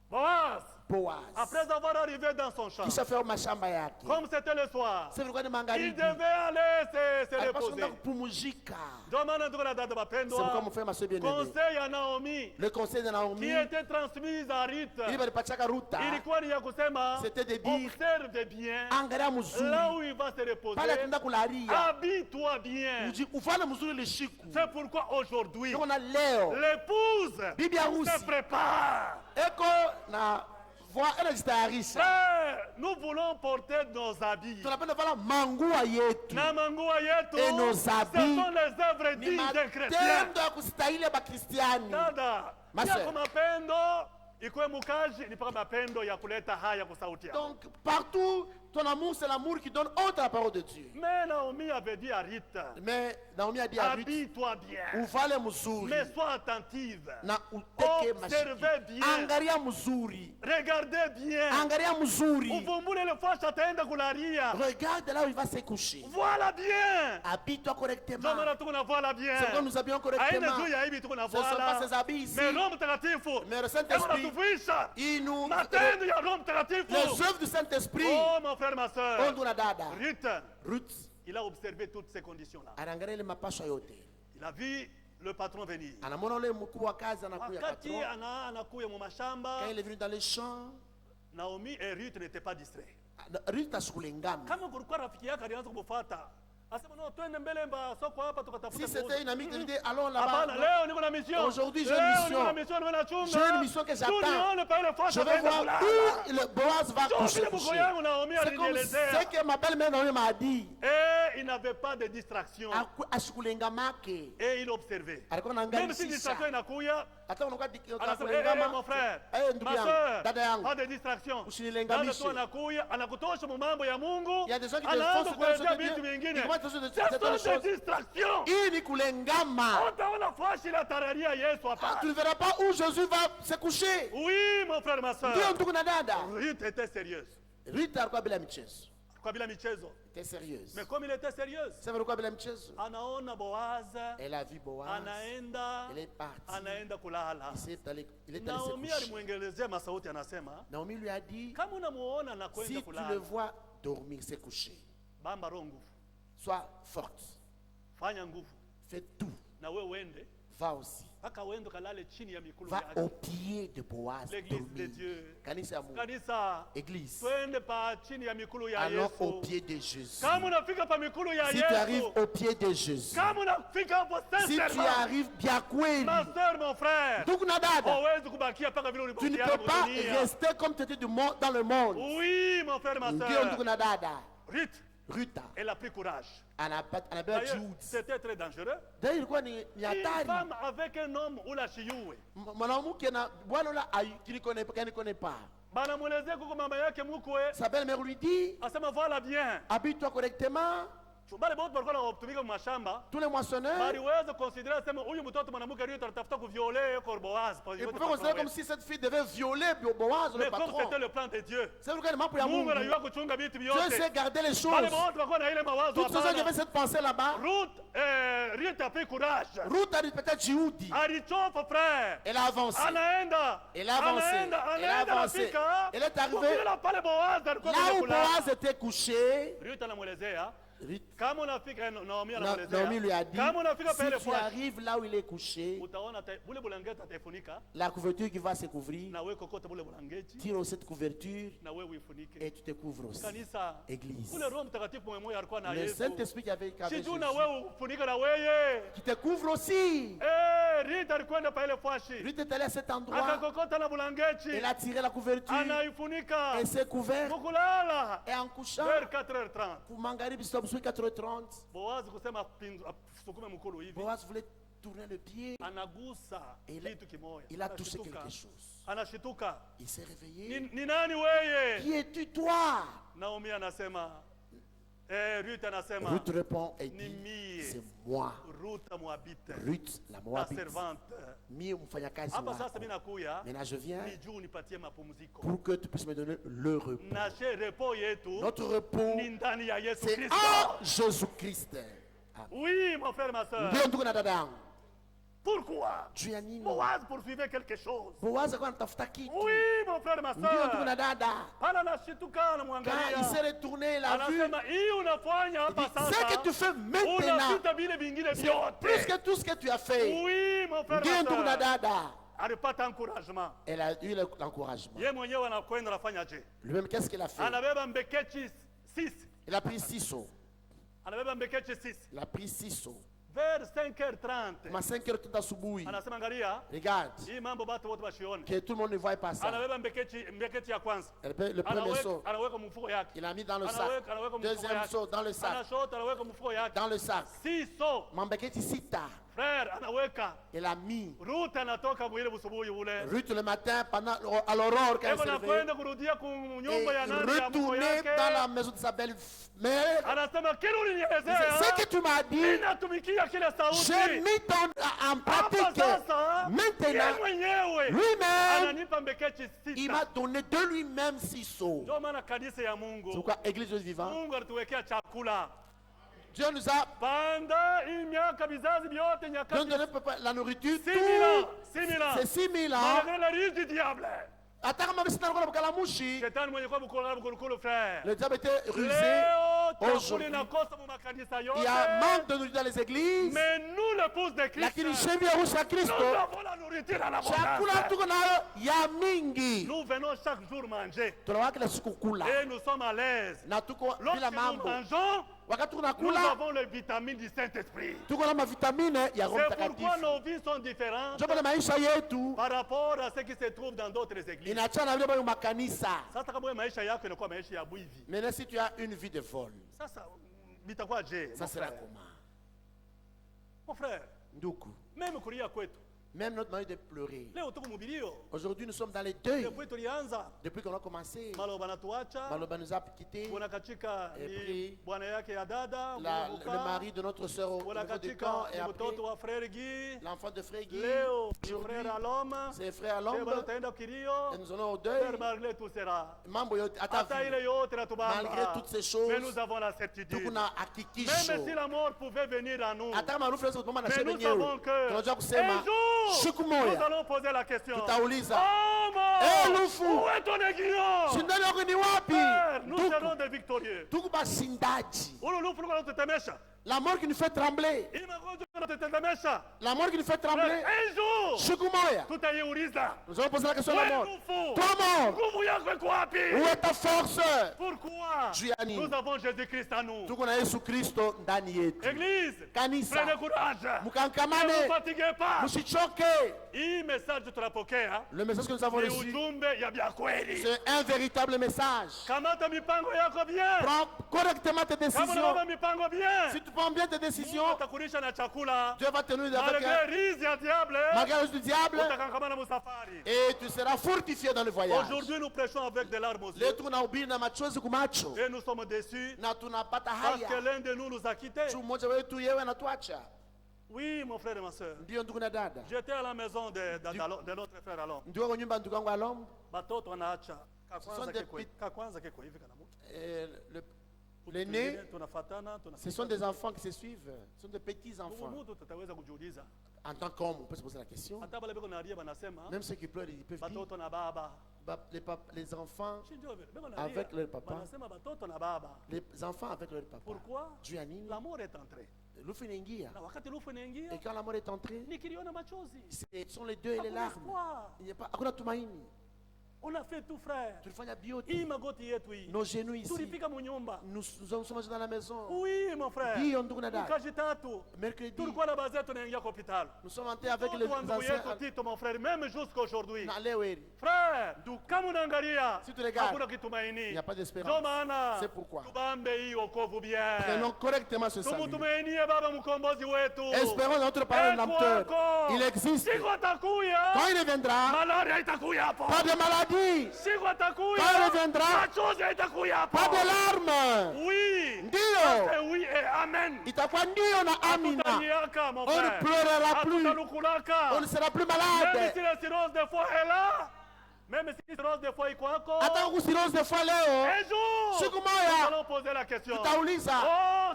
Boaz, Boaz, après avoir arrivé dans son champ, kisha fea mashamba yake. comme c'était le soir, C'est pourquoi ni il magharibi. devait aller se Alipaswa reposer. kwenda kupumzika. Ndio maana tuko na dada C'est pourquoi wapendwa, mon frère, ma soeur bien-aimée, conseil ya Naomi le conseil de Naomi, qui était transmise à Ruth, ili balipachaka Ruta, ilikuwa ni ya kusema, c'était de dire, observe bien angalia là mzuri, où il va se pale reposer, atenda kularia, habille-toi bien. ufanye mzuri lishiku. C'est pourquoi aujourd'hui, Ndio na leo, l'épouse bibi harusi, se prépare. eko na voix, anajitayarisha. Frère, nous voulons porter nos habits. Tunapenda vala mangua yetu. Na mangua yetu, Et nos ce habits sont les œuvres ni dignes d'un chrétien. matendo ya kustahili ya bakristiani. Dada, Ma yako sœur. mapendo ikuwe mukaji ni paka mapendo ya kuleta haya kwa sauti yako. Donc, partout, ton amour, c'est l'amour qui donne honte à la parole de Dieu. Mais Naomi avait dit à Ruth, Mais Naomi a dit à Ruth, habille-toi bien, uvale mzuri mais sois attentive, na uteke observez mashiki. bien, Angalia mzuri, regardez bien, angalia mzuri. uvumbule le fwashi ataenda kularia. Regarde là où il va se coucher. Voilà bien. Habille-toi Ndio correctement. maana tuko na voilà bien. C'est comme nous habillons Haina correctement. juu ya hivi tuko na Ce ne sont pas ces voilà. habits ici. Mais Roho Mtakatifu, Mais le hebu Saint-Esprit, natufuisha il nous... matendo ya Roho Les Mtakatifu. œuvres du Saint-Esprit, Oh mon frère, ma soeur, ondu na dada. Ruth, Ruth, il a observé toutes ces conditions-là. anaangalia ile mapasho yote. Il a vu le patron venir. Anamwona ule mkuu wa kazi anakuya Wakati patron. anakuya mu Quand mashamba, il est venu dans les champs, Naomi et Ruth n'étaient pas distraits. Ruth ashikulengama. Kama kulikuwa rafiki yake alianza kumfuata, Asema no twende mbele mba soko hapa tukatafuta. Si c'était une amie qui disait allons Hapana, là-bas, leo niko na mission. Aujourd'hui, j'ai une Leo mission. niko na mission, niwe nachunga. J'ai une mission que j'attends. Tunione pa ile fasi je vais ataenda voir kulala. où le Boaz va Ndio coucher. vile mko yangu Naomi C'est comme alinielezea. ce que ma belle-mère Naomi m'a dit. Et il n'avait pas de distraction. Asikulengamake. Et il observait. Alikuwa Même si anaangalia. distraction inakuya, Hata unakuwa anasema mon frère, ndugu ma yangu, soeur, dada yangu, pas de distraction. usinilengamishe. Dada tu anakuya, anakutosha mu mambo ya Mungu. Il y a des gens qui te Anaanza font ce kuelezea que vitu Dieu. vingine. Ils commencent à Ce te sont choses. des distractions. Hii ni kulengama. Utaona fashi la tararia Yesu hapa. Tu ne verras pas où Jésus va se coucher. Oui, mon frère, ma soeur. Ndio ndugu na dada. Ruth était sérieuse. Rita alikuwa bila michezo. Kwa bila michezo. Était sérieuse. Mais comme il était sérieuse, Sasa alikuwa bila michezo. anaona Boaz Elle a vu Boaz. anaenda Elle est partie. anaenda kulala. Il est allé se Naomi coucher. alimwengelezea masauti anasema, Naomi lui a dit, kama unamuona anakwenda si tu kulala, le vois dormir, se coucher, bamba roho nguvu, sois forte, fanya nguvu fais tout, na wewe uende va aussi. mpaka uende kalale chini ya mikulu Va au yake. pied de Boaz L'église de dormir. Dieu. Kanisa ya Mungu. Kanisa, Église. twende pa chini ya mikulu ya Allons au Yesu. pied de Jésus. Kama unafika pa mikulu ya Si tu arrives Yesu, au pied de Jésus, kama unafika hapo si tu sincèrement, arrives bien kweli, ma soeur, mon frère, ndugu na dada, hauwezi kubakia mpaka vile tu ne ulibakia peux pas dunia. rester comme tu étais dans le monde. Oui, mon frère, ma Ndio soeur. ndugu na dada, Ruth, Ruta elle a pris courage. anabeba D'ailleurs, juhudi. c'était très dangereux. D'ailleurs ilikuwa ni Une hatari. femme avec un homme ou la chiyuwe. Mwanamke na bwana ula qui ne connaît pas. Banamwelezea kuko mama yake mkwe, Sa belle-mère lui dit, asema voilà bien. habille-toi correctement. Bale bote walikuwa wanatumika mashamba. Tous les moissonneurs, Baliweza considérer sema huyu mtoto mwanamke Ruth anatafuta kuviolea Boaz. ils pouvaient considérer comme si cette fille devait violer Boaz, le Mais comme patron. c'était le plan de Dieu. C'est pourquoi il m'a pour Mungu Mungu. anajua kuchunga vitu Dieu vyote. sait garder les Bale choses. bote walikuwa na ile mawazo Toutes ces gens qui hapana. avaient cette pensée là-bas, Ruth a pris courage. Ruth a dit peut-être Jihudi. Alichofa frère. Elle a avancé. Anaenda. Elle a avancé. Anaenda, Elle a anaenda avancé. nafika. Elle est arrivée Kufika pale Boaz alikuwa là où kulala. Boaz était couché. Ruth anamwelezea Ruth- kama unafika Naomi Naomi lui anamwelezea a dit, kama unafika pale si tu fwashi arrives là où il est couché, utaona bule bulangeti ataifunika la couverture qui va se couvrir, na wewe kokote bule bulangeti tire cette couverture na wewe uifunike. et tu te couvres aussi. Kanisa, Église. ule Roho Mtakatifu mwenyewe alikuwa na Le Yesu. Saint-Esprit qui avait Sijui Jésus, na wewe ufunike na wewe. qui te couvre aussi. Ruth alikwenda pale fwashi. Ruth est allée à cet endroit, Akakokota na bulangeti. elle a tiré la couverture Anaifunika. et s'est couverte. Mukulala. Et en couchant, Vers 4h30. pour Mangaribi, c'est 4h30, Boaz kusema sukume mkulu hivi. Boaz voulait tourner le pied. Anagusa Il a- kitu kimoja. Il a touché Anashituka. quelque chose. Anashituka. Il s'est réveillé. Ni nani weye? Qui es-tu toi? Naomi anasema, Ruth anasema, Ruth répond et ni dit, mie. c'est moi. Ruth Moabite, Ruth, la ta Moabite. servante. Mie mfanyakazi Hapa wako. sasa mimi nakuya, Maintenant je viens ni juu nipatie mapumziko. pour que tu puisses me donner le repos. Na she repo yetu Notre repos, ni ndani ya Yesu c'est Kristo. en Jésus-Christ. Oui, mon frère, ma soeur. Ndio ndugu na dada yangu. Pourquoi? Juu ya nini? Boaz poursuivait quelque chose. Boaz alikuwa anatafuta kitu. Oui, mon frère, ma Ndio ndugu soeur. na dada. Pala anashituka Quand il anamwangalia. s'est retourné, il a vu. Anasema hii unafanya hapa Il dit, ce que tu sasa. fais maintenant, Unapita vile vingine plus vyote. que tout ce que tu as fait. Oui, mon frère, Ndio ma ndugu na soeur. dada. Alipata encouragement. Elle a eu l'encouragement. Ye mwenyewe anakwenda anafanya je? Lui-même, qu'est-ce qu'il a fait? Anabeba mbekechi 6. Il a pris 6 seaux. Anabeba mbekechi 6. Il a pris 6 seaux. Vers 5h30. Ma 5h asubuhi. Anasema angalia, Regarde, hii mambo watu wote washione. que tout le monde ne voit pas ça. Anabeba mbekechi ya kwanza. Le premier seau, Anaweka mfuko yake. il a mis dans le sac. Anaweka mfuko Deuxième yake. seau, dans le sac. Anashota anaweka mfuko yake. Dans le sac. 6 so. Mambeketi sita. Frère anaweka. Il a mis. Ruth anatoka mwile busubuhi ule. Ruth le matin, à l'aurore, quand elle Eko s'est réveillée, nakwenda kurudia ku et nyumba ya nani ya mko retourner dans la yake. maison de sa belle-mère. Anasema kile C'est ulinielezea. ce que tu m'as dit. Ninatumikia kile sauti. J'ai mis en Hapa pratique. sasa, Maintenant, yeye mwenyewe lui-même, ananipa mbekechi il m'a 6. donné de lui-même 6 seaux. Ndio maana kanisa ya C'est Mungu, pourquoi, Église de vivant, Mungu alituwekea chakula. Dieu nous a Panda hii miaka vizazi vyote nyakati donné la nourriture. 6,000 ans, Tout, 6,000 ans. c'est 6 000 ans. Malgré la ruse du diable. Hata kama sina kwa kalamushi, Shetani mwenye kwa mkulukulu frère. le diable était rusé. Leo chakula Aujourd'hui, inakosa mu makanisa il y a manque yote. de nourriture dans les églises. Mais nous l'épouse de Lakini Christ, shembi ya rusha nous Kristo, avons la nourriture à chakula l'abondance. tuko nayo ya mingi. Nous venons chaque jour manger Tunawaka kila siku kula. et nous sommes à l'aise. Na tuko Lorsque bila nous mambo. mangeons, wakati nous tunakula avons les vitamines du Saint-Esprit. tuko na mavitamine ya Roho C'est pourquoi Mtakatifu. nos vies sont différentes Ndio maana maisha yetu par rapport à ce qui se trouve dans d'autres églises. inaachana na vile ambavyo makanisa. Sasa kama wewe maisha yako inakuwa maisha ya bwivi, Maintenant si tu as une vie de vol, sasa bitakuwa je? ça sera comment? Mon frère, Ndugu, même kulia kwetu même notre manière de pleurer. leo tuko mbilio, Aujourd'hui nous sommes dans les deuils. depuis tulianza Depuis qu'on a commencé, maloba natuacha, Maloba nous a quittés. kuna katika Et ni puis, bwana yake ya dada Le mari de notre sœur au kuna niveau de katika camp, et ni après mtoto wa frère Guy, l'enfant de frère Guy. leo ni Aujourd'hui, frère Alom, c'est frère leo bado Lombe. tutaenda kilio, Et nous allons au deuil. frère Marley tout sera. Mambo yote hata Hata ile vile. yote natubamba. Malgré toutes ces choses, Mais nous avons la certitude. tuko na Même hakikisho. si la mort pouvait venir à nous, Hata kama rufu mama na mais shebe nous savons nyewe. que Tunajua un kusema siku jour, nous moja allons poser la question. tutauliza, Oh Eh, mort, Lufu. où est ton aiguillon? shindani yako ni wapi? Père, nous Ndugu, serons des victorieux. tuko bashindaji. Ulu lufu luko natutemesha. La mort qui nous fait trembler. Hii magonjwa natutetemesha. La mort qui nous fait trembler. Un jour, Siku moja tutaiuliza. nous allons poser la question à la Wewe mort. lufu, Toi mort, nguvu yako iko wapi? où est ta force? Pourquoi Juu ya nini? nous avons Jésus-Christ en nous? Tuko na Yesu Kristo ndani yetu. Église, Kanisa, prenez courage. Ne vous mkangamane, fatiguez pas. msichoke. Hii message tunapokea Le message que nous avons ni reçu, ujumbe ya vya kweli. c'est un véritable message. Kamata mipango yako bien. Prends correctement tes Kama décisions. unaomba mipango bien, Si tu prends bien tes décisions, Mungu atakulisha na chakula. Dieu va te nourrir avec Malgré rizi ya diable, malgré le du diable utakangamana musafari. et tu seras fortifié dans le voyage. Aujourd'hui, nous prêchons avec des larmes aux yeux. Leo tunahubiri na machozi kumacho Et nous sommes déçus na tunapata parce que haya. l'un de nous nous a quittés. Tu mmoja wetu yewe anatuacha. Oui, mon frère et ma soeur. Ndio ndugu na dada. J'étais à la maison de notre frère Alom. Ndio kwa nyumba ndugu yangu Alom. Batoto wanaacha. sont des Kakwanza keko hivi kana mtu. L'aîné, Tunafatana, ce sont des enfants qui se suivent. Ce sont des petits enfants. Mtu tutaweza kujiuliza. En tant qu'homme, on peut se poser la question. Hata bale beko nalia banasema Même ceux qui pleurent, ils peuvent dire batoto na baba. les enfants Shinjo vile. Beko nalia. avec leur papa. Banasema batoto na baba. Les enfants avec leur papa. Pourquoi? Juu ya nini? La mort est entrée. Lufu inaingia. Na wakati lufu inaingia, Et quand la mort est entrée, nikiliona machozi. ce sont les deux et les Hakuna larmes. espoir. Il n'y a pas hakuna tumaini. On a fait tout, frère. Tulifanya Hii biote. magoti yetu hii. Nos genoux ici. Tulifika munyumba. Nous sommes dans la maison. Oui, mon frère. Ndio ndugu na dada. Mkaji tatu. Mercredi, Tulikuwa na baadhi yetu tunaingia kwa hospitali. nous sommes entrés avec les Mtoto wa ndugu yetu anciens. Tito, mon frère, même jusqu'à aujourd'hui. Na leo hili. Frère, kama unaangalia, Si tu regardes, hakuna il kitumaini. n'y a pas d'espérance. Ndio maana C'est pourquoi. tubambe hii wokovu bien. Prenons correctement ce salut. Tumtumainie Baba mkombozi wetu. Espérons notre Père Eko rédempteur. wako. Il existe. Siku atakuya. Quand il reviendra, Malaria haitakuya hapo. pas de maladie, Siku atakuya. Quand il reviendra, machozi haitakuya hapo. pas de larmes. Oui. Ndio. Eh oui et amen. Itakuwa ndio na amina. Hatutaniaka, mon On ne frère. pleurera plus. Hatutalukulaka. On ne sera plus Même malade. si la cirrhose des foies est là, même si la cirrhose des foies iko hako, Hata kusirozi de fois leo, un jour, siku nous moja allons poser la question. tutauliza, Oh,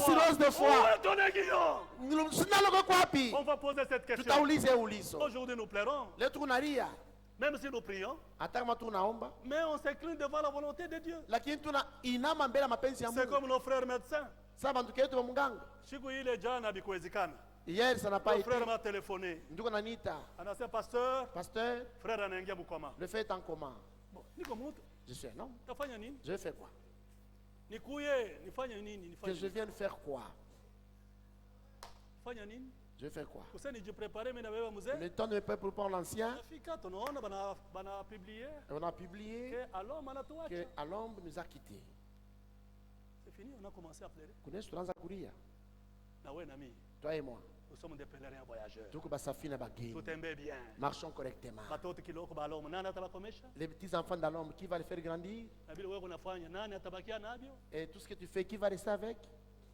cirrhose de foie. Où est ton aiguillon? sinaloko kwapi? On va poser cette question. Tutaulize ulizo. Aujourd'hui, nous pleurons, Leo tunalia, même si nous prions, hata kama tunaomba, mais on s'incline devant la volonté de Dieu. lakini tuna inama mbele ya mapenzi ya C'est Mungu. comme nos frères médecins. Sasa banduku yetu wa munganga. Siku ile jana bikuwezekana. Hier, ça n'a pas Mon été. frère m'a téléphoné. Ndugu ananiita, Anasema pasteur, pasteur, frère anaingia mukoma. le fait est en comment? Bon, niko mtu, Je suis un homme. tafanya nini? Je vais faire quoi? Nikuye, nifanye nini? Que je vienne faire quoi? Nifanye nini? Je vais faire quoi? Kuseni jiprepare mimi na wewe mzee. Le temps ne peut pas pour l'ancien. Nafika tunaona bana publier On a publié que alors anatuacha. que Alombe nous a quittés. C'est fini, on a commencé à pleurer. Kunesu tunaanza kulia, Na wewe na mimi, toi et moi. nous sommes des pèlerins voyageurs. Tuko basafi na bageni. Tutembee bien. Marchons correctement. Batoto kiloko balomo nani atabakomesha? Les petits enfants d'Alombe, qui va les faire grandir? Na vile wewe unafanya nani atabakia navyo? Et tout ce que tu fais, qui va rester avec?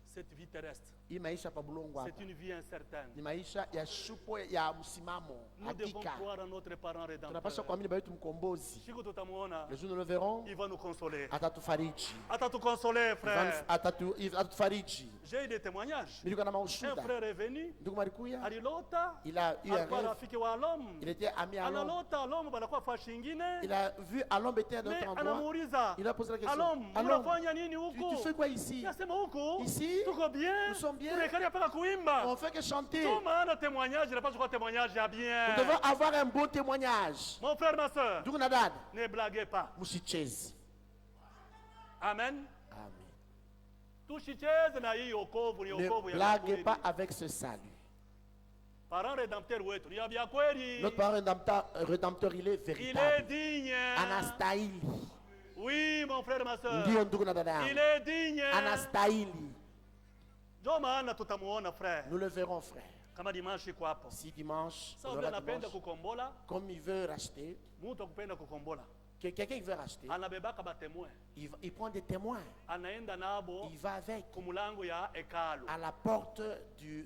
Cette vie terrestre, Hii maisha pa bulongo hapa. c'est une vie incertaine. Ni maisha ya shupo ya msimamo. Nous devons Hakika. croire en notre parent Tunapaswa rédempteur. kuamini baba yetu mkombozi. Siku tutamuona, Le jour nous le verrons, il va nous consoler. atatufariji. Atatuconsoler, frère. Atatufariji. J'ai eu des témoignages. Nilikuwa na Un maushuda. frère est venu, Ndugu Marikuya, alilota, il a eu un alikuwa rêve. rafiki wa Alom. Il était ami à Alombe. Analota Alom banakuwa fashi ingine. Il a vu Alombe était à Mais notre endroit. anamuuliza, Il a posé la question. Alom, Alombe, unafanya nini tu fais huku? quoi ici? Nasema huku, Ici, tuko bien. nous sommes bien. Tunaikalia mpaka kuimba. On fait que chanter. Ndio maana témoignage, inapaswa kuwa témoignage ya Nous bien. devons avoir un beau témoignage. Mon frère, ma soeur, Ndugu na dada, ne blaguez pas. msicheze. Amen. Amen. Tushicheze na hii wokovu, ni Ne wokovu ya blaguez kweli. pas avec ce salut. Parent rédempteur wetu ni ya vya kweli. Notre parent rédempteur, il est Il est véritable. digne. Anastahili. Oui, mon frère, ma soeur. Ndio ndugu na dada Il yangu. est digne. Anastahili. Ndio maana tutamuona frère. Nous le verrons, frère. Kama dimanche iko hapo. Si dimanche, Sasa on vile aura anapenda dimanche, kukombola, comme il veut racheter, mtu akupenda kukombola. quelqu'un qui veut racheter, Anabebaka batemoin. il prend des témoins. Anaenda nabo Il va avec kumulango ya hekalu. à la porte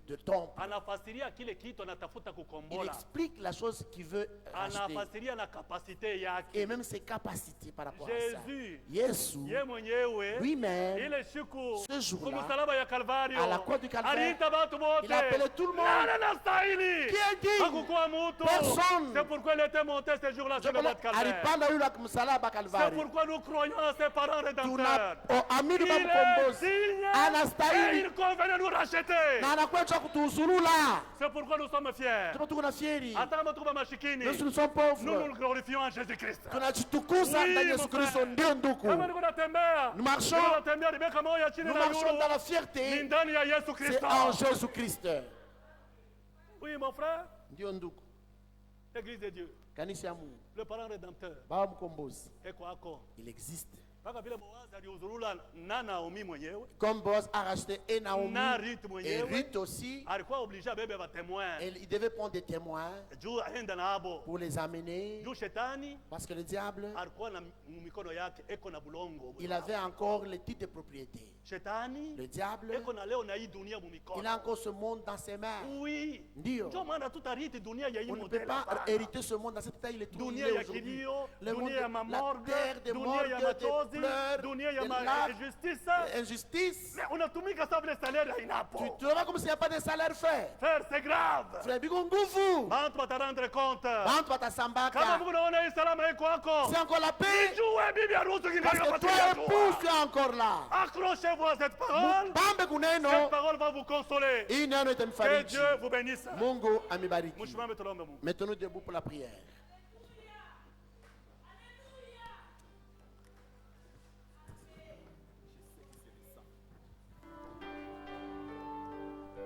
de temple. Anafasiria kile kitu anatafuta Il kukombola. explique la chose qu'il veut racheter. Anafasiria na kapasite yake. Et même ses capacités par rapport à ça. Jésus, Yesu, ye mwenyewe lui-même, ile siku ce jour-là, kumsalaba ya Kalvario à la croix du Calvaire, aliita watu wote. il a appelé tout le monde. Nani anastahili? Qui est digne? Hakukuwa mtu. Personne. C'est pourquoi il était monté ce jour-là sur le mont Calvaire. alipanda yule msalaba C'est Kalvari. pourquoi nous croyons à ses parents rédempteurs. Tunaamini Il kwa est mkombozi digne et anastahili il convient de nous racheter. na anakuja kutuhuzulula. C'est pourquoi nous sommes fiers. Tuko na fieri. Hata kama tuko mashikini, Nous sommes pauvres. nous nous glorifions en Jésus-Christ. Tunajitukuza Oui, ndani ya mon Yesu Kristo, frère. ndio ndugu. Kama niko natembea, Nous marchons. niko natembea nimeweka moyo chini Nous na marchons dans la yuro. Ni fierté. ndani ya Yesu C'est Kristo. en Jésus Christ. Oui, mon frère, Ndio ndugu. l'église de Dieu, Kanisa ya Mungu. le parent rédempteur, Baba mkombozi. eko ako. Il existe. Mpaka vile Boazi aliuzurula na Naomi mwenyewe, Comme Boaz a racheté et Naomi na Ruth et mwenyewe, Ruth aussi, alikuwa obligé abebe batemoin il devait prendre des témoins juu aende nabo. pour les amener. Juu shetani Parce que le diable, alikuwa na mikono yake eko na bulongo. il avait encore les titres de propriété. Shetani Le diable, eko na leo na hii dunia il a mumikono. encore ce monde dans ses mains. Oui. Ndio. Ndio maana tutariti dunia ya hii On ne peut modèle. pas hapana. hériter ce monde dans cette taille. Il est tout Dunia il est ya aujourd'hui. kilio, Le monde, dunia ya la mamorgue, terre des dunia ya morgues, des machozi, pleurs, dunia ya des larmes, injustice. injustice. Mais unatumika sawa vile salaire hainapo. Tu le vois comme s'il n'y a pas de salaire fait. Frère, c'est grave. Frère, biko nguvu. Bantu watarendre compte. Bantu Kama watasambaka. Mungu naona hii salama iko hako. C'est encore la paix. Jue bibi harusi Parce kingali que toi, épouse, tu es encore là. Accrochez-vous à cette parole. Bambe Cette kuneno. parole va vous consoler. Hii neno Que itamfariji. Dieu vous bénisse. Mungu amibariki. Mshimame tuombe Mungu. Mettons-nous debout pour la prière.